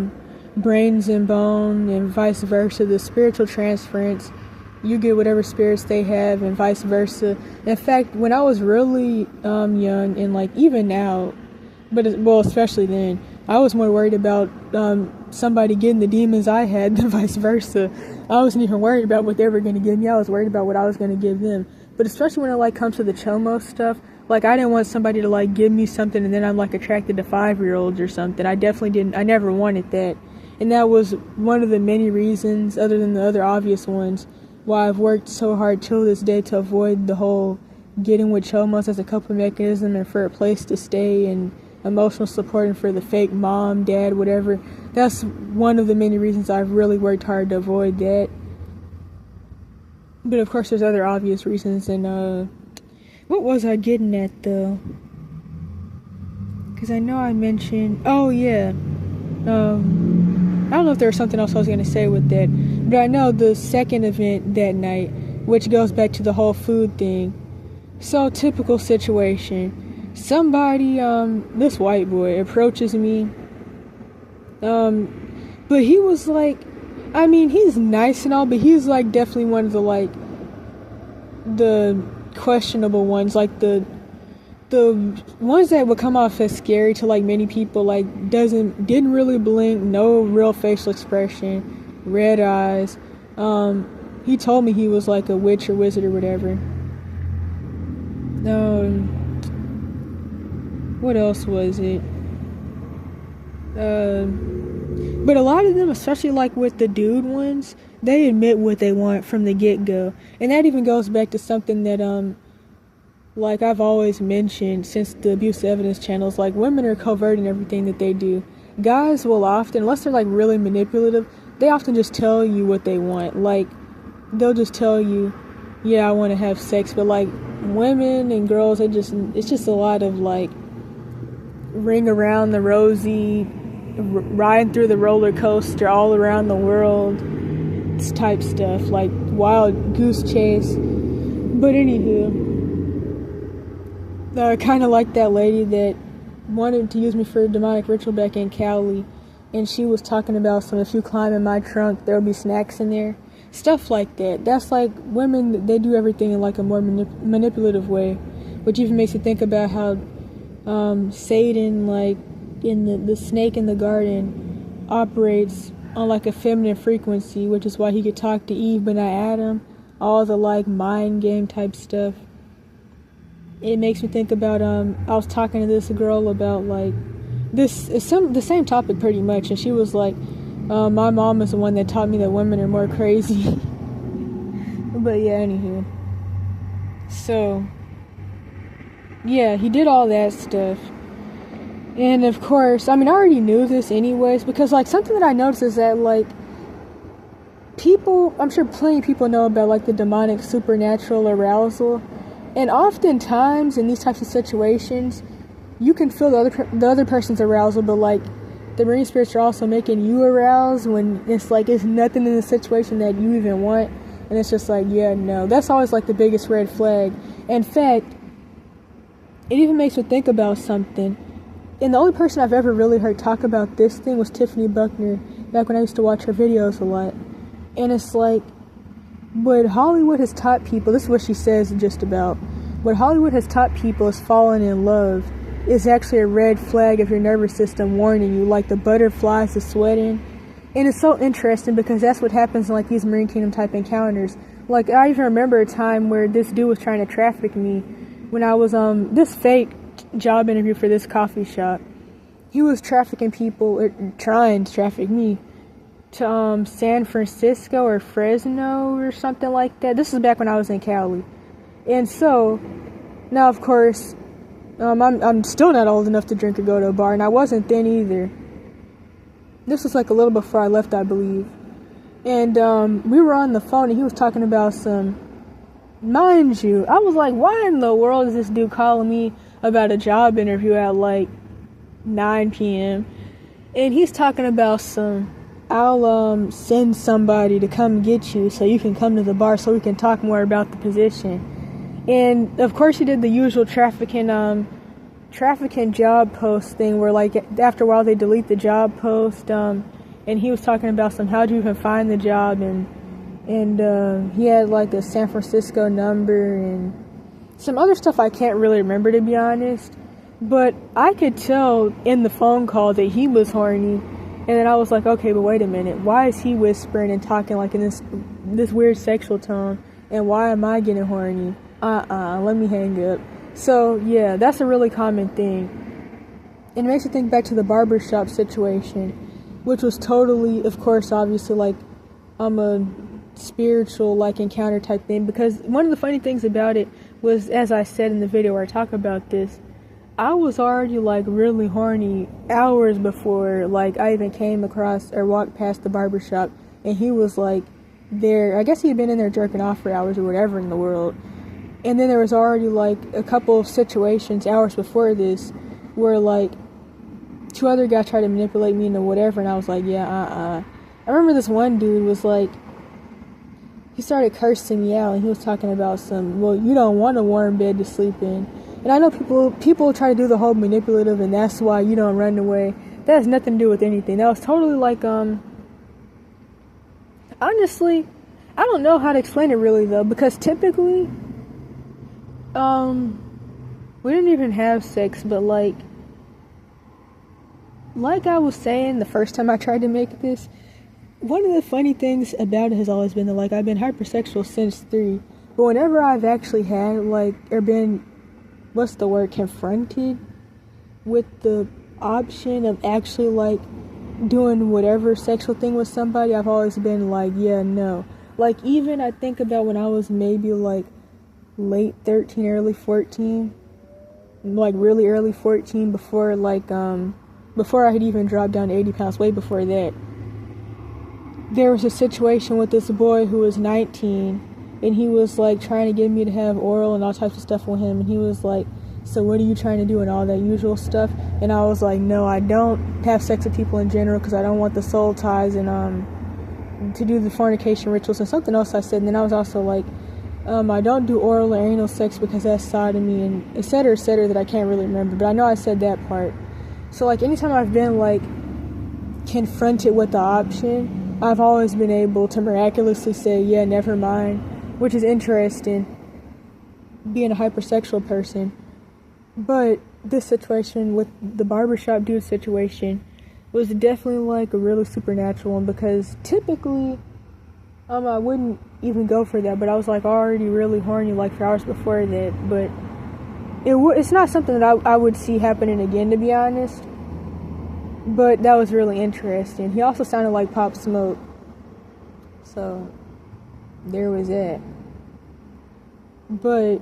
brains and bone, and vice versa. The spiritual transference, you get whatever spirits they have, and vice versa. In fact, when I was really young, and like even now, but especially then, I was more worried about somebody getting the demons I had than vice versa. I wasn't even worried about what they were going to give me. I was worried about what I was going to give them. But especially when it like comes to the ChOmo stuff, like I didn't want somebody to like give me something and then I'm like attracted to 5-year-olds or something. I definitely didn't. I never wanted that. And that was one of the many reasons, other than the other obvious ones, why I've worked so hard till this day to avoid the whole getting with ChOmos as a coping mechanism and for a place to stay and emotional support, and for the fake mom, dad, whatever. That's one of the many reasons I've really worked hard to avoid that. But of course there's other obvious reasons. And what was I getting at though? Because I know I mentioned, oh yeah, I don't know if there was something else I was going to say with that, but I know the second event that night, which goes back to the whole food thing. So typical situation. Somebody, this white boy approaches me, but he was like, I mean, he's nice and all, but he's like definitely one of the like, the questionable ones, like the ones that would come off as scary to like many people, like didn't really blink, no real facial expression, red eyes. He told me he was like a witch or wizard or whatever. What else was it? But a lot of them, especially like with the dude ones, they admit what they want from the get-go. And that even goes back to something that, like I've always mentioned since the abuse evidence channels, like women are covert in everything that they do. Guys will often, unless they're like really manipulative, they often just tell you what they want. Like, they'll just tell you, yeah, I want to have sex. But like women and girls, it's just a lot of like, ring around the rosy, riding through the roller coaster all around the world type stuff, like wild goose chase. But anywho, kind of like that lady that wanted to use me for a demonic ritual back in Cali, and she was talking about if you climb in my trunk there'll be snacks in there, stuff like that. That's like women, they do everything in like a more manipulative way, which even makes you think about how Satan, like in the snake in the garden, operates on like a feminine frequency, which is why he could talk to Eve but not Adam. All the like mind game type stuff. It makes me think about I was talking to this girl about like the same topic pretty much, and she was like, my mom is the one that taught me that women are more crazy. But yeah, anywho, so yeah, he did all that stuff. And of course, I mean, I already knew this anyways, because like something that I noticed is that like people, I'm sure plenty of people know about like the demonic supernatural arousal, and oftentimes in these types of situations you can feel the other person's arousal, but like the marine spirits are also making you aroused when it's like it's nothing in the situation that you even want. And it's just like, yeah, no. That's always like the biggest red flag. In fact, it even makes me think about something. And the only person I've ever really heard talk about this thing was Tiffany Buckner, back when I used to watch her videos a lot. And it's like, what Hollywood has taught people, this is what she says just about, what Hollywood has taught people is falling in love is actually a red flag of your nervous system warning you, like the butterflies, the sweating. And it's so interesting because that's what happens in like these Marine Kingdom type encounters. Like, I even remember a time where this dude was trying to traffic me when I was this fake job interview for this coffee shop. He was trafficking people, or trying to traffic me, to San Francisco or Fresno or something like that. This is back when I was in Cali. And so, now of course, I'm still not old enough to drink or go to a bar, and I wasn't then either. This was like a little before I left, I believe. And we were on the phone, and he was talking about some, mind you, I was like, why in the world is this dude calling me about a job interview at like 9 p.m. And he's talking about some, I'll send somebody to come get you so you can come to the bar so we can talk more about the position. And of course he did the usual trafficking job post thing where like after a while they delete the job post, and he was talking about some, how'd you even find the job, and he had like a San Francisco number and some other stuff I can't really remember, to be honest. But I could tell in the phone call that he was horny. And then I was like, okay, but wait a minute. Why is he whispering and talking like in this weird sexual tone? And why am I getting horny? Let me hang up. So, yeah, that's a really common thing. And it makes me think back to the barbershop situation, which was totally, of course, obviously, like, a spiritual, like, encounter type thing. Because one of the funny things about it was, as I said in the video where I talk about this, I was already, like, really horny hours before, like, I even came across or walked past the barbershop, and he was, like, there. I guess he had been in there jerking off for hours or whatever in the world. And then there was already, like, a couple of situations hours before this where, like, 2 other guys tried to manipulate me into whatever, and I was like, yeah, I remember this one dude was, like, he started cursing me out, and he was talking about some, well, you don't want a warm bed to sleep in. And I know people try to do the whole manipulative, and that's why you don't run away. That has nothing to do with anything. That was totally like, honestly, I don't know how to explain it really, though, because typically, we didn't even have sex, but like I was saying the first time I tried to make this, one of the funny things about it has always been that, like, I've been hypersexual since 3, but whenever I've actually had, like, or been, what's the word, confronted with the option of actually, like, doing whatever sexual thing with somebody, I've always been like, yeah, no. Like, even I think about when I was maybe, like, late 13, early 14, like, really early 14, before, like, before I had even dropped down to 80 pounds, way before that. There was a situation with this boy who was 19, and he was, like, trying to get me to have oral and all types of stuff with him, and he was like, so what are you trying to do, and all that usual stuff. And I was like, no, I don't have sex with people in general because I don't want the soul ties and to do the fornication rituals, and something else I said. And then I was also like, I don't do oral or anal sex because that's sodomy, and et cetera, that I can't really remember, but I know I said that part. So, like, anytime I've been, like, confronted with the option, I've always been able to miraculously say, yeah, never mind, which is interesting, being a hypersexual person. But this situation with the barbershop dude situation was definitely, like, a really supernatural one, because typically, I wouldn't even go for that, but I was, like, already really horny, like, for hours before that, but it's not something that I would see happening again, to be honest. But that was really interesting. He also sounded like Pop Smoke. So, there was that. But,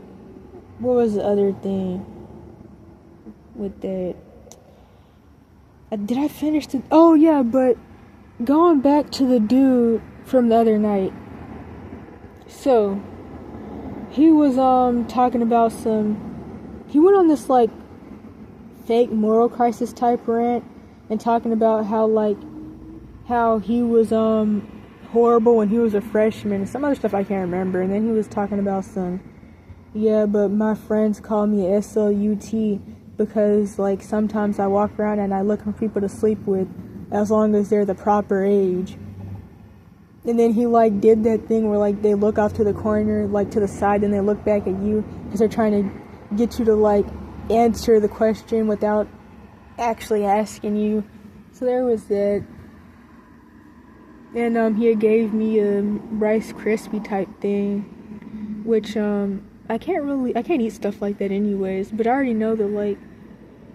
what was the other thing with that? Did I finish the... Oh, yeah, but going back to the dude from the other night. So, he was, talking about some... He went on this, like, fake moral crisis type rant, and talking about how, like, how he was, horrible when he was a freshman. Some other stuff I can't remember. And then he was talking about some, yeah, but my friends call me SLUT because, like, sometimes I walk around and I look for people to sleep with as long as they're the proper age. And then he, like, did that thing where, like, they look off to the corner, like, to the side, and they look back at you because they're trying to get you to, like, answer the question without actually asking you. So there was that. And he gave me a Rice Krispie type thing, which I can't eat stuff like that anyways, but I already know that, like,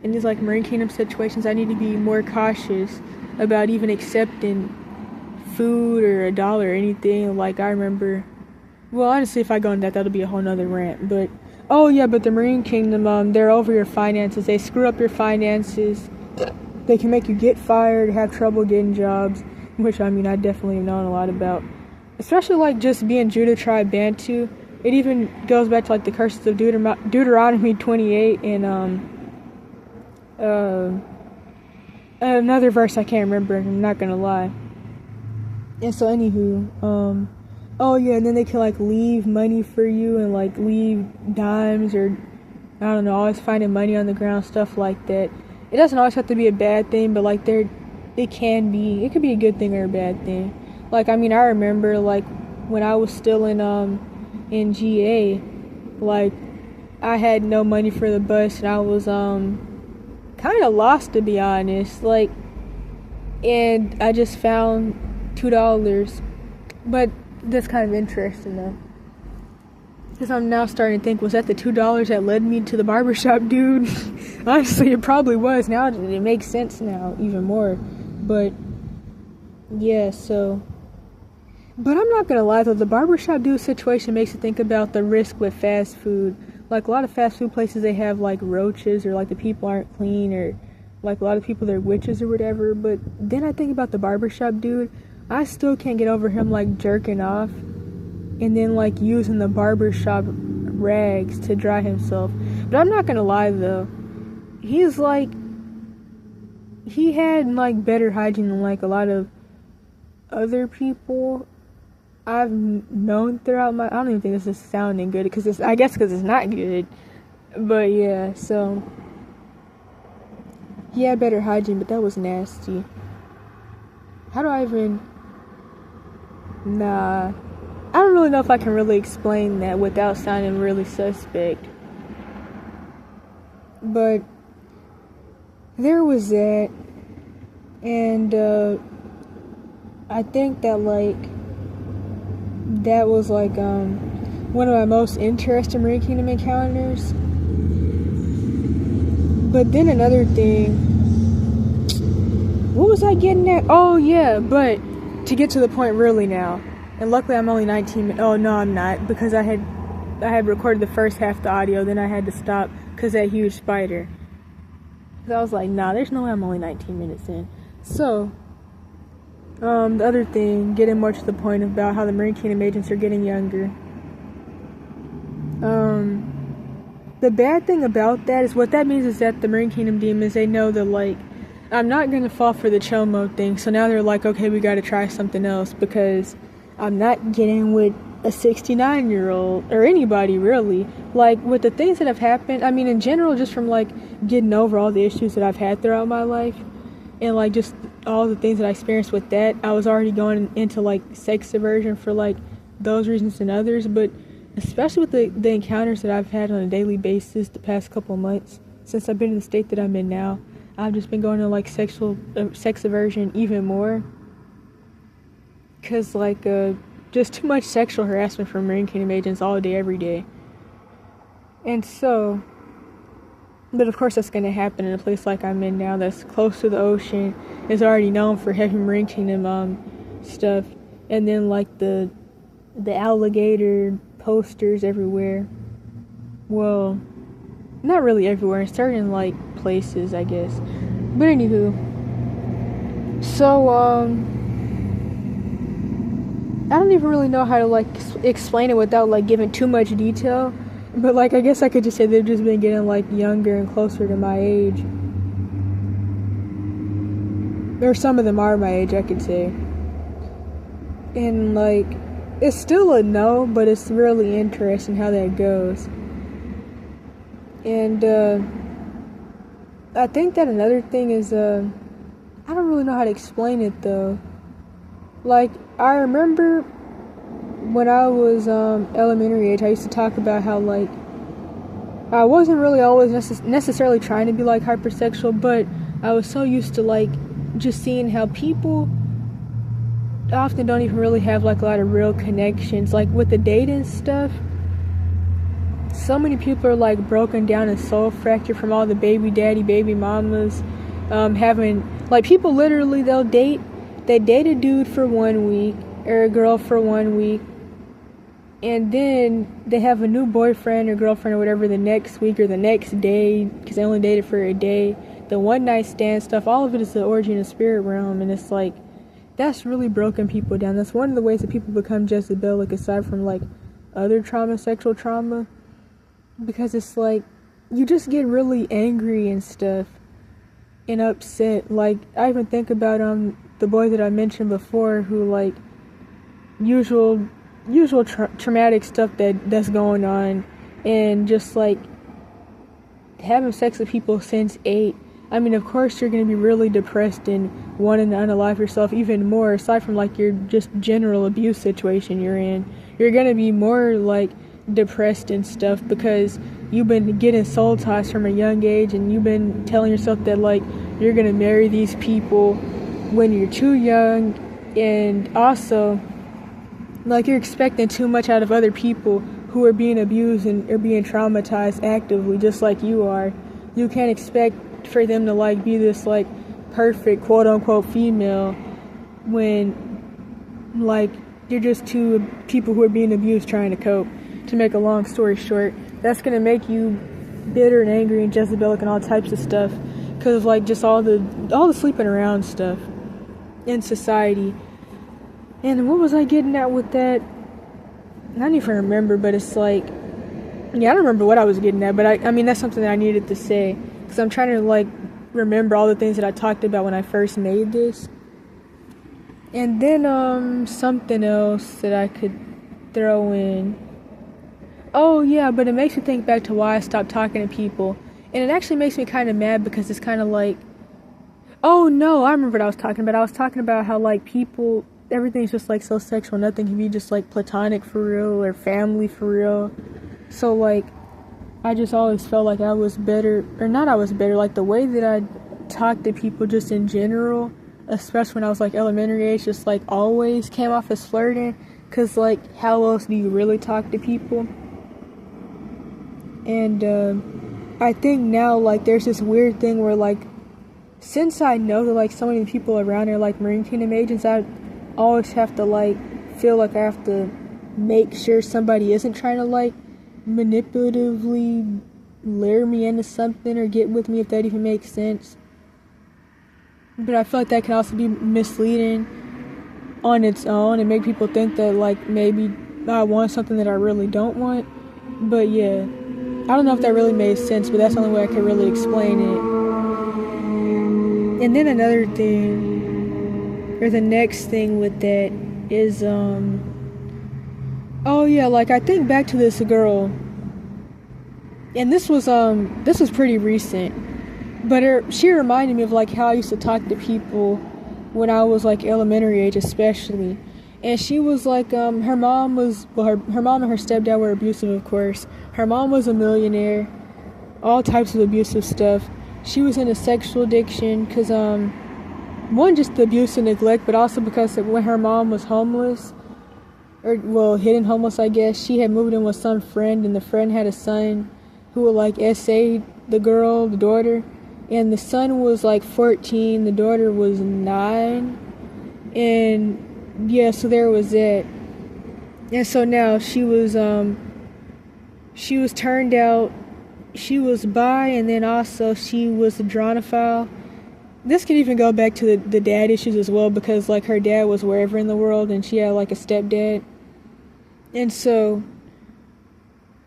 in these, like, Marine Kingdom situations, I need to be more cautious about even accepting food or $1 or anything. Like, I remember, well, honestly, if I go into that, that'll be a whole nother rant, but oh yeah, but the Marine Kingdom, they're over your finances. They screw up your finances. They can make you get fired, have trouble getting jobs, which, I mean, I definitely have known a lot about. Especially, like, just being Judah tribe Bantu. It even goes back to, like, the curses of Deuteronomy 28 and, another verse I can't remember, I'm not gonna lie. And so, anywho, oh yeah, and then they can, like, leave money for you and, like, leave dimes or, I don't know, always finding money on the ground, stuff like that. It doesn't always have to be a bad thing, but, like, it could be a good thing or a bad thing. Like, I mean, I remember, like, when I was still in GA, like, I had no money for the bus, and I was, kind of lost, to be honest, like, and I just found $2, but that's kind of interesting, though, because I'm now starting to think, was that the $2 that led me to the barbershop, dude? Honestly, it probably was. Now it makes sense now, even more. But yeah, so, but I'm not gonna lie though, the barbershop dude situation makes you think about the risk with fast food. Like, a lot of fast food places, they have, like, roaches, or, like, the people aren't clean, or, like, a lot of people, they're witches or whatever. But then I think about the barbershop dude. I still can't get over him, like, jerking off and then, like, using the barbershop rags to dry himself. But I'm not gonna lie though, he's, like, he had, like, better hygiene than, like, a lot of other people I've known throughout my, I don't even think this is sounding good, because it's not good, but yeah, so he had better hygiene, but that was nasty. How do I even, I don't really know if I can really explain that without sounding really suspect, but there was that, and I think that, like, that was, like, one of my most interesting Marine Kingdom encounters. But then another thing, what was I getting at? Oh yeah, but to get to the point really now, and luckily I'm only 19 minutes, oh no I'm not, because I had recorded the first half of the audio, then I had to stop because that huge spider. So I was like, nah, there's no way I'm only 19 minutes in. So, the other thing, getting more to the point about how the Marine Kingdom agents are getting younger. The bad thing about that is, what that means is that the Marine Kingdom demons, they know that, like, I'm not gonna fall for the ChOmo thing, so now they're like, okay, we gotta try something else, because I'm not getting with a 69-year-old, or anybody, really. Like, with the things that have happened, I mean, in general, just from, like, getting over all the issues that I've had throughout my life, and, like, just all the things that I experienced with that, I was already going into, like, sex aversion for, like, those reasons and others, but especially with the encounters that I've had on a daily basis the past couple months, since I've been in the state that I'm in now, I've just been going to, like, sex aversion even more, because, like, just too much sexual harassment from Marine Kingdom agents all day, every day. And so, but of course that's going to happen in a place like I'm in now, that's close to the ocean, is already known for heavy Marine Kingdom stuff, and then, like, the alligator posters everywhere. Well, not really everywhere, in certain, like, places, I guess. But anywho, so I don't even really know how to, like, explain it without, like, giving too much detail, but, like, I guess I could just say they've just been getting, like, younger and closer to my age, or some of them are my age, I could say. And like, it's still a no, but it's really interesting how that goes. And I think that another thing is, I don't really know how to explain it though. Like, I remember when I was elementary age, I used to talk about how like I wasn't really always necessarily trying to be like hypersexual, but I was so used to like just seeing how people often don't even really have like a lot of real connections, like with the dating stuff. So many people are like broken down and soul fractured from all the baby daddy, baby mamas, having like people literally they date a dude for 1 week or a girl for 1 week, and then they have a new boyfriend or girlfriend or whatever the next week or the next day because they only dated for a day. The one night stand stuff, all of it is the origin of spirit realm, and it's like that's really broken people down. That's one of the ways that people become Jezebelic, aside from like other trauma, sexual trauma, because it's like you just get really angry and stuff and upset. Like I even think about the boy that I mentioned before, who like usual traumatic stuff that's going on, and just like having sex with people since 8. I mean, of course you're going to be really depressed and wanting to unalive yourself even more, aside from like your just general abuse situation you're in. You're going to be more like depressed and stuff because you've been getting soul ties from a young age, and you've been telling yourself that like you're going to marry these people when you're too young, and also like you're expecting too much out of other people who are being abused and are being traumatized actively just like you are. You can't expect for them to like be this like perfect quote unquote female when like you're just two people who are being abused trying to cope. To make a long story short, that's gonna make you bitter and angry and Jezebelic and all types of stuff, because like just all the sleeping around stuff in society. And what was I getting at with that? I don't even remember, but it's like, yeah, I don't remember what I was getting at, but I mean that's something that I needed to say, because I'm trying to like remember all the things that I talked about when I first made this. And then something else that I could throw in. Oh yeah, but it makes me think back to why I stopped talking to people. And it actually makes me kind of mad, because it's kind of like, oh no, I remember what I was talking about. I was talking about how like people, everything's just like so sexual, nothing can be just like platonic for real or family for real. So like I just always felt like I was better, or not I was better, like the way that I talked to people just in general, especially when I was like elementary age, just like always came off as flirting, because like how else do you really talk to people? And I think now like there's this weird thing where like, since I know that like so many people around are like Marine Kingdom agents, I always have to like feel like I have to make sure somebody isn't trying to like manipulatively lure me into something or get with me, if that even makes sense. But I feel like that can also be misleading on its own and make people think that like maybe I want something that I really don't want. But yeah, I don't know if that really made sense, but that's the only way I can really explain it. And then another thing, or the next thing with that is, oh yeah, like I think back to this girl, and this was pretty recent, but she reminded me of like how I used to talk to people when I was like elementary age especially. And she was like, her mom and her stepdad were abusive, of course. Her mom was a millionaire, all types of abusive stuff. She was in a sexual addiction because, one, just the abuse and neglect, but also because when her mom was homeless, or, well, hidden homeless, I guess, she had moved in with some friend, and the friend had a son who would, like, essay the girl, the daughter, and the son was, like, 14, the daughter was 9, and yeah, so there was it. And so now she was turned out, she was bi, and then also she was a dronophile. This could even go back to the dad issues as well, because like her dad was wherever in the world and she had like a stepdad. And so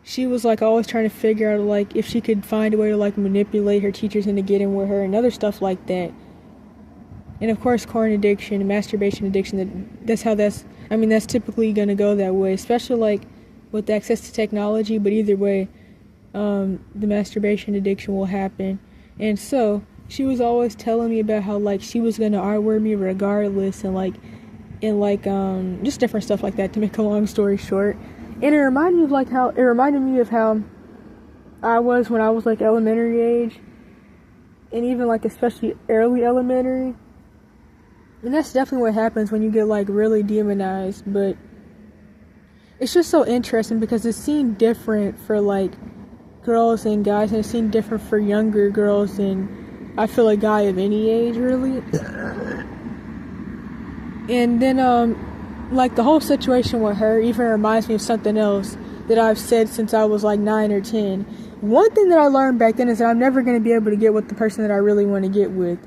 she was like always trying to figure out like if she could find a way to like manipulate her teachers into getting with her and other stuff like that. And of course, porn addiction and masturbation addiction, that's how I mean, that's typically going to go that way, especially like with access to technology. But either way, the masturbation addiction will happen. And so she was always telling me about how like she was going to outwear me regardless, and just different stuff like that, to make a long story short. And it reminded me of how I was when I was like elementary age, and even like especially early elementary. And that's definitely what happens when you get like really demonized. But it's just so interesting because it seemed different for like girls and guys, and it seemed different for younger girls and I feel a guy of any age really. And then like the whole situation with her even reminds me of something else that I've said since I was like 9 or 10. One thing that I learned back then is that I'm never going to be able to get with the person that I really want to get with.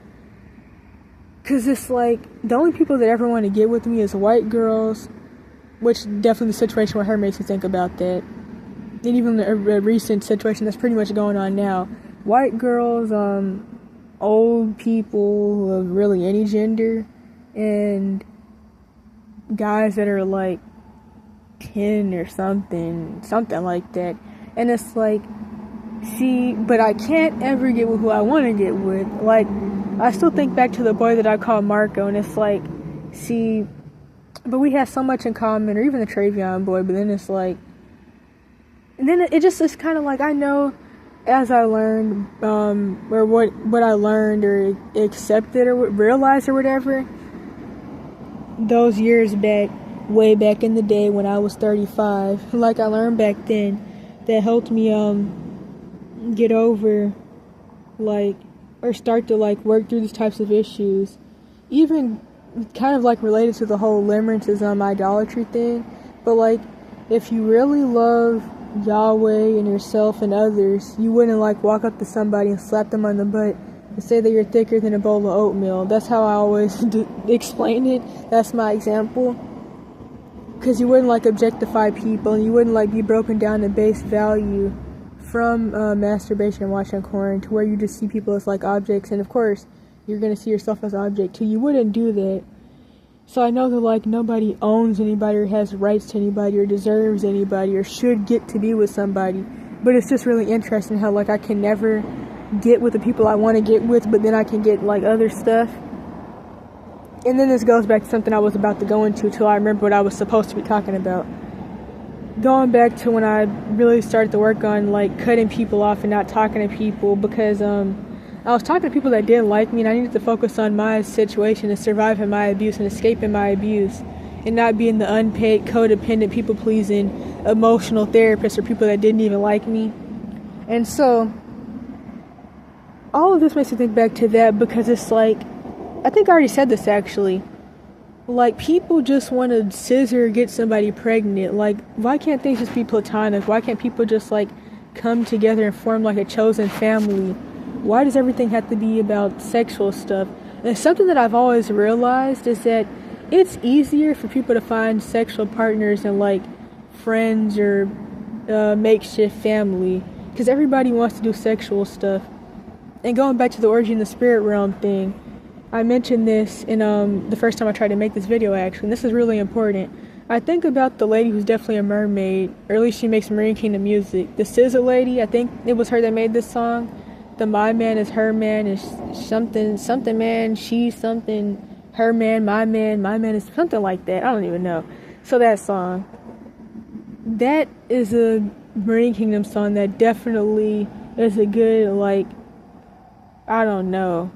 Because it's like, the only people that ever want to get with me is white girls, which definitely the situation with her makes me think about that. And even a recent situation that's pretty much going on now. White girls, old people of really any gender, and guys that are like 10 or something like that. And it's like, see, but I can't ever get with who I want to get with. Like, I still think back to the boy that I call Marco, and it's like, see, but we have so much in common, or even the Travion boy, but then it's like, and then it's kind of like, I know as I learned, or what I learned or accepted or realized or whatever, those years back, way back in the day when I was 35, like I learned back then, that helped me get over, like, or start to like work through these types of issues, even kind of like related to the whole limmerance idolatry thing. But like, if you really love Yahweh and yourself and others, you wouldn't like walk up to somebody and slap them on the butt and say that you're thicker than a bowl of oatmeal. That's how I always explain it. That's my example. Because you wouldn't like objectify people, and you wouldn't like be broken down to base value from masturbation and watching porn to where you just see people as like objects. And of course you're going to see yourself as an object too. You wouldn't do that. So I know that like nobody owns anybody or has rights to anybody or deserves anybody or should get to be with somebody, but it's just really interesting how like I can never get with the people I want to get with, but then I can get like other stuff. And then this goes back to something I was about to go into till I remember what I was supposed to be talking about. Going back to when I really started to work on like cutting people off and not talking to people, because I was talking to people that didn't like me, and I needed to focus on my situation and surviving my abuse and escaping my abuse, and not being the unpaid, codependent, people-pleasing, emotional therapist or people that didn't even like me. And so all of this makes me think back to that, because it's like, I think I already said this actually, like, people just want to scissor get somebody pregnant. Like, why can't things just be platonic? Why can't people just like come together and form like a chosen family? Why does everything have to be about sexual stuff? And something that I've always realized is that it's easier for people to find sexual partners and like friends or makeshift family, because everybody wants to do sexual stuff. And going back to the orgy in the spirit realm thing, I mentioned this in the first time I tried to make this video actually, and this is really important. I think about the lady who's definitely a mermaid, or at least she makes Marine Kingdom music. The SZA lady, I think it was her that made this song. The my man is her man is something man, she's something, her man, my man is something like that. I don't even know. So that song, that is a Marine Kingdom song that definitely is a good, like, I don't know,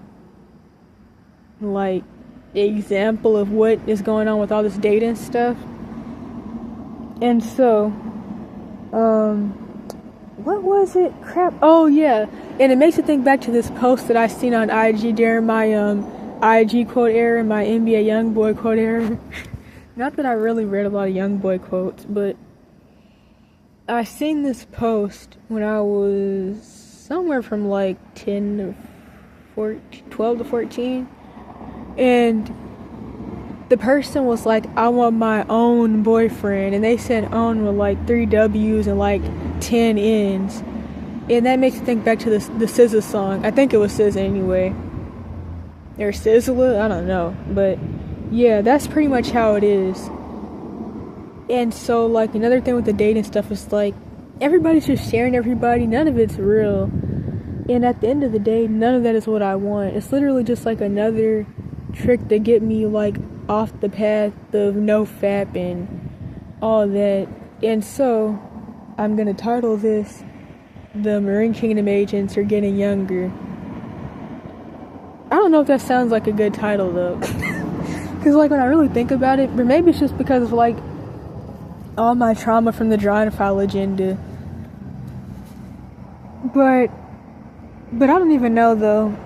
like, example of what is going on with all this dating stuff. And so, what was it? Crap. Oh, yeah. And it makes me think back to this post that I seen on IG during my IG quote era, my NBA Youngboy quote era. Not that I really read a lot of Youngboy quotes, but I seen this post when I was somewhere from like 10 to 14, 12 to 14. And the person was like, I want my own boyfriend. And they said own with like 3 W's and like 10 N's. And that makes me think back to the SZA song. I think it was SZA anyway. Or Sizzla, I don't know. But yeah, that's pretty much how it is. And so, like, another thing with the dating stuff is, like, everybody's just sharing everybody. None of it's real. And at the end of the day, none of that is what I want. It's literally just, like, another trick to get me, like, off the path of NoFap and all that. And so, I'm gonna title this, "The Marine Kingdom Agents Are Getting Younger." I don't know if that sounds like a good title, though. Because, like, when I really think about it, but maybe it's just because of, like, all my trauma from the drawing file agenda. But I don't even know, though.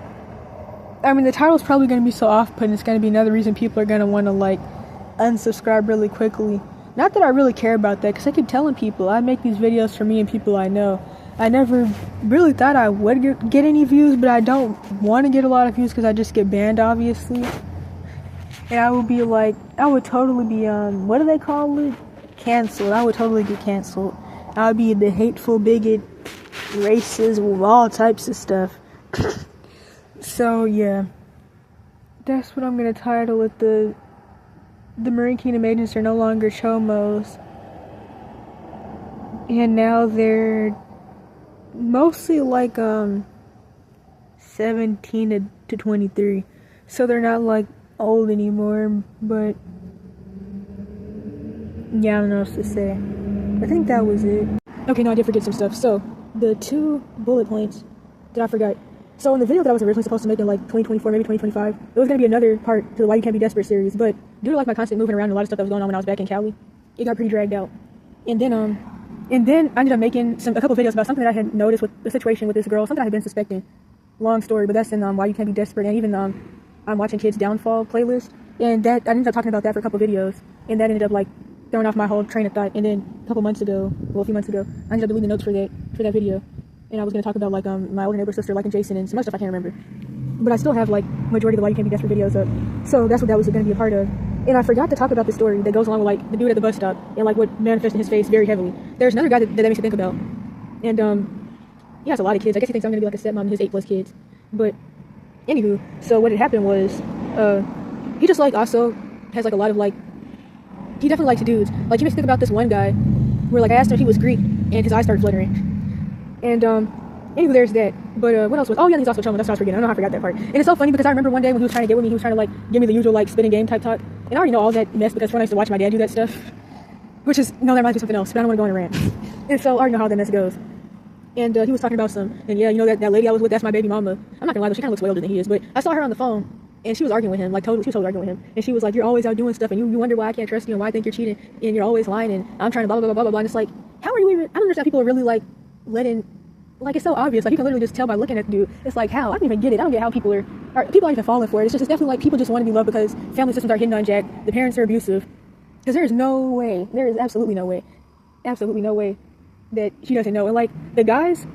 I mean, the title's probably going to be so off-putting, it's going to be another reason people are going to want to, like, unsubscribe really quickly. Not that I really care about that, because I keep telling people I make these videos for me and people I know. I never really thought I would get any views, but I don't want to get a lot of views because I just get banned, obviously. And I would be like, I would totally be, what do they call it? Canceled. I would totally get canceled. I would be the hateful bigot, racist, all types of stuff. So, yeah. That's what I'm going to title it. The Marine Kingdom Agents are no longer ChOmos. And now they're mostly like 17 to 23, so they're not like old anymore. But yeah, I don't know what to say. I think that was it. Okay, no, I did forget some stuff. So the 2 bullet points that I forgot. So in the video that I was originally supposed to make in like 2024, maybe 2025, it was going to be another part to the Why You Can't Be Desperate series, but due to like my constant moving around and a lot of stuff that was going on when I was back in Cali, it got pretty dragged out. And then I ended up making a couple videos about something that I had noticed with the situation with this girl, something I had been suspecting. Long story, but that's in Why You Can't Be Desperate, and even I'm watching Kids Downfall playlist, and that I ended up talking about that for a couple videos, and that ended up like throwing off my whole train of thought. And then a few months ago, I ended up deleting the notes for that video, and I was going to talk about like my older neighbor sister liking Jason and some other stuff I can't remember, but I still have like majority of the Why You Can't Be Desperate videos up, so that's what that was going to be a part of. And I forgot to talk about the story that goes along with like the dude at the bus stop and like what manifested in his face very heavily. There's another guy that makes me think about, and he has a lot of kids. I guess he thinks I'm gonna be like a stepmom to his 8+ kids. But anywho, so what had happened was he just like also has like a lot of like, he definitely likes dudes. Like, he makes me think about this one guy where like I asked him if he was Greek and his eyes started fluttering. And anyway, there's that. But what else was? Oh yeah, he's also ChOmo. That's what I was forgetting. I don't know how I forgot that part. And it's so funny because I remember one day when he was trying to get with me, he was trying to like give me the usual like spitting game type talk. And I already know all that mess because when I used to watch my dad do that stuff, which is, no, that reminds me of something else, but I don't want to go on a rant. And so I already know how that mess goes. And he was talking about and yeah, you know that lady I was with, that's my baby mama. I'm not gonna lie though, she kind of looks way older than he is, but I saw her on the phone and she was arguing with him, like she was totally arguing with him. And she was like, "You're always out doing stuff and you wonder why I can't trust you and why I think you're cheating and you're always lying and I'm trying to blah blah blah blah blah blah." And it's like, how are you even? I don't understand how people are really like letting. Like, it's so obvious. Like, you can literally just tell by looking at the dude. It's like, how? I don't even get it. I don't get how people aren't even falling for it. It's definitely like people just want to be loved because family systems are hidden on Jack. The parents are abusive. Because there is absolutely no way that she doesn't know. And like, the guys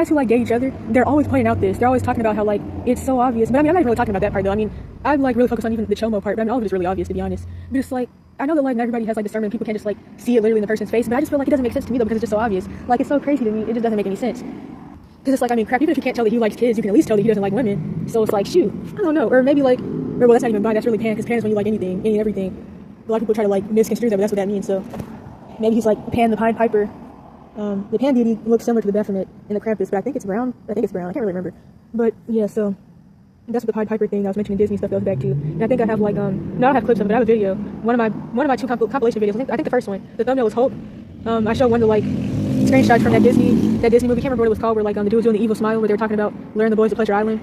who like date each other, they're always pointing out this. They're always talking about how like, it's so obvious. But I mean, I'm not even really talking about that part though. I mean, I'm like really focused on even the ChOmo part. But I mean, all of it is really obvious, to be honest. But it's like, I know that like not everybody has like discernment. People can't just like see it literally in the person's face. But I just feel like it doesn't make sense to me though, because it's just so obvious. Like, it's so crazy to me. It just doesn't make any sense. Because it's like, I mean, crap, even if you can't tell that he likes kids, you can at least tell that he doesn't like women. So it's like, shoot, I don't know. Or maybe like, well, that's not even mine. That's really pan, because pan's when you like anything, any and everything. A lot of people try to like misconstrue that, but that's what that means. So maybe he's like Pan the Pied Piper. The Pan beauty looks similar to the Baphomet and the Krampus, but I think it's brown. I can't really remember. But yeah, so that's what the Pied Piper thing I was mentioning Disney stuff goes back to. And I think I have like, no, I don't have clips of it, but I have a video. One of my 2 compilation videos. I think the first one, the thumbnail was Hope. I showed one of the like screenshots from that Disney movie. Can't remember what it was called, where like the dude was doing the evil smile, where they were talking about luring the boys to Pleasure Island.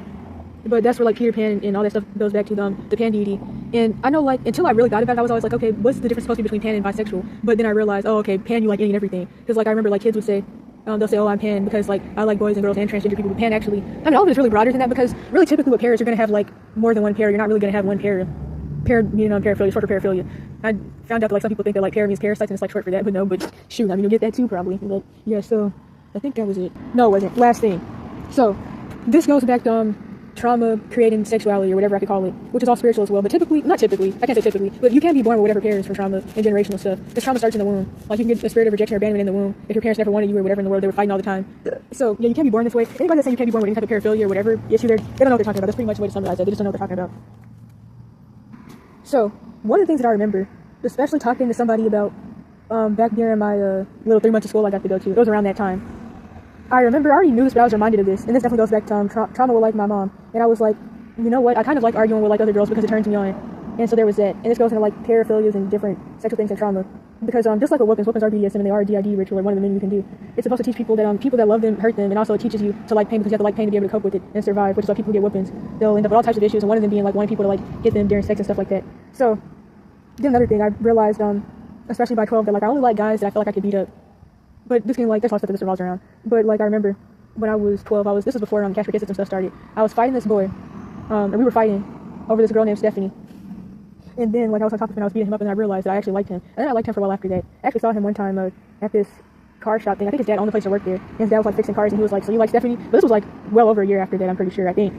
But that's where like Peter Pan and all that stuff goes back to the Pan deity. And I know like, until I really got about it, I was always like, okay, what's the difference supposed to be between Pan and bisexual? But then I realized, oh, okay, Pan, you like any and everything. Because like I remember like kids would say, they'll say, oh, I'm Pan because like I like boys and girls and transgender people. But Pan actually, I mean, all of it is really broader than that, because really typically with pairs, you're gonna have like more than one pair. You're not really gonna have one pair. Paired meaning on paraphilia, short for paraphilia. I found out that like some people think that like para means parasites and it's like short for that, but no, but shoot, I mean, you'll get that too probably. But yeah, so I think that was it. No, it wasn't. Last thing. So this goes back to trauma creating sexuality, or whatever I could call it, which is all spiritual as well. But not typically, I can't say typically, but you can be born with whatever pairs from trauma and generational stuff. Because trauma starts in the womb. Like, you can get a spirit of rejection or abandonment in the womb if your parents never wanted you or whatever in the world, they were fighting all the time. So yeah, you can't be born this way. Anybody that's saying you can't be born with any type of paraphilia or whatever issue, they don't know what they're talking about. That's pretty much the way to summarize it. They just don't know what they're talking about. So one of the things that I remember, especially talking to somebody about back during my little 3 months of school I got to go to. It was around that time. I remember, I already knew this, but I was reminded of this, and this definitely goes back to trauma with like my mom. And I was like, you know what? I kind of like arguing with like other girls because it turns me on. And so there was that. And this goes into like paraphilias and different sexual things and trauma. Because just like with whoopings are BDSM and they are a DID ritual, or one of the many you can do. It's supposed to teach people that love them hurt them, and also it teaches you to like pain because you have to like pain to be able to cope with it and survive. Which is why people who get whoopings, they'll end up with all types of issues, and one of them being like wanting people to like get them during sex and stuff like that. So then another thing I realized, especially by 12, that like I only like guys that I feel like I could beat up. But this game, like, there's a lot of stuff that this revolves around. But, like, I remember when I was 12, this was before Cash for Kids system stuff started. I was fighting this boy, and we were fighting over this girl named Stephanie. And then, like, I was on top of him and I was beating him up, and then I realized that I actually liked him. And then I liked him for a while after that. I actually saw him one time at this car shop thing. I think his dad owned the place to work there. And his dad was, like, fixing cars, and he was like, so you like Stephanie? But this was, like, well over a year after that, I'm pretty sure, I think.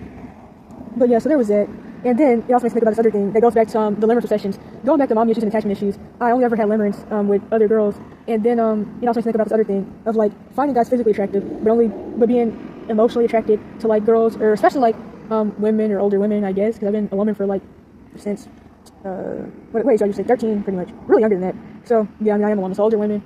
But, yeah, so there was that. And then it also makes me think about this other thing that goes back to the limmerance obsessions. Going back to mommy issues and attachment issues, I only ever had limmerance with other girls. And then it also makes me think about this other thing of like finding guys physically attractive, but being emotionally attracted to like girls, or especially like women or older women, I guess, because I've been a woman for like since so I used to say 13, pretty much, really younger than that. So yeah, I mean I am a woman, so older women,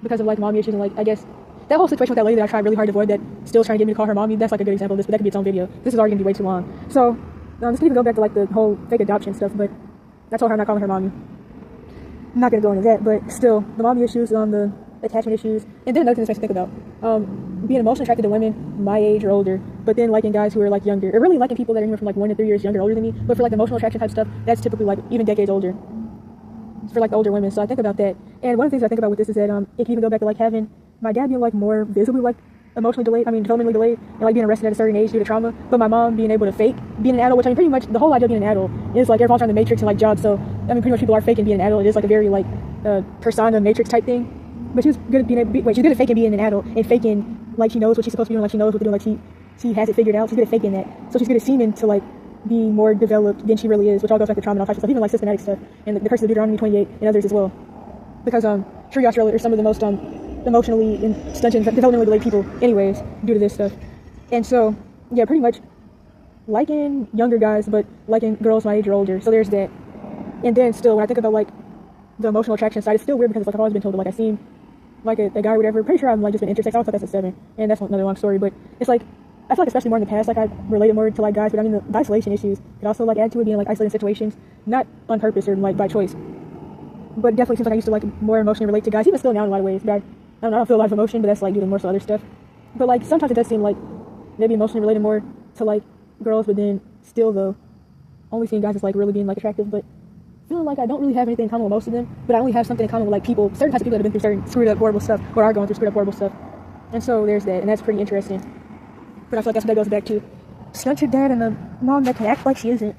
because of like mommy issues and like I guess that whole situation with that lady that I tried really hard to avoid, that still trying to get me to call her mommy. That's like a good example of this, but that could be its own video. This is already gonna be way too long. So this could even go back to like the whole fake adoption stuff, but I told her I'm not calling her mommy. I'm not gonna go into that, but still, the mommy issues, the attachment issues, and then another thing this makes me think about, being emotionally attracted to women my age or older, but then liking guys who are like younger, or really liking people that are anywhere from like 1 to 3 years younger or older than me, but for like emotional attraction type stuff, that's typically like even decades older. For like older women, so I think about that. And one of the things I think about with this is that it can even go back to like having my dad being like more visibly like developmentally delayed, and like being arrested at a certain age due to trauma, but my mom being able to fake being an adult, which I mean pretty much the whole idea of being an adult is like everyone's trying to matrix and like jobs, so I mean pretty much people are faking being an adult. It is like a very like persona matrix type thing, but she was good at she's good at faking being an adult and faking like she knows what she's supposed to be doing, like she knows what to do, like she has it figured out. She's good at faking that, so she's good at seeming to like be more developed than she really is, which all goes back to trauma and all types of stuff, even like systematic stuff and the curse of Deuteronomy 28 and others as well, because Shuri are some of the most emotionally stunted, developmentally delayed people anyways due to this stuff. And so yeah, pretty much liking younger guys but liking girls my age or older, so there's that. And then still when I think about like the emotional attraction side, it's still weird because like I've always been told that like I seem like a guy or whatever. Pretty sure I'm like just been intersex. I always thought that's a 7, and that's another long story, but it's like I feel like especially more in the past, like I related more to like guys, but I mean the isolation issues could also like add to it, being like isolated situations, not on purpose or like by choice, but definitely seems like I used to like more emotionally relate to guys, even still now in a lot of ways, but I don't feel a lot of emotion, but that's like due to more so other stuff. But like sometimes it does seem like maybe emotionally related more to like girls, but then still though only seeing guys as like really being like attractive, but feeling like I don't really have anything in common with most of them, but I only have something in common with like people, certain types of people that have been through certain screwed up horrible stuff or are going through screwed up horrible stuff. And so there's that, and that's pretty interesting. But I feel like that's what that goes back to. Stunted dad and a mom that can act like she isn't.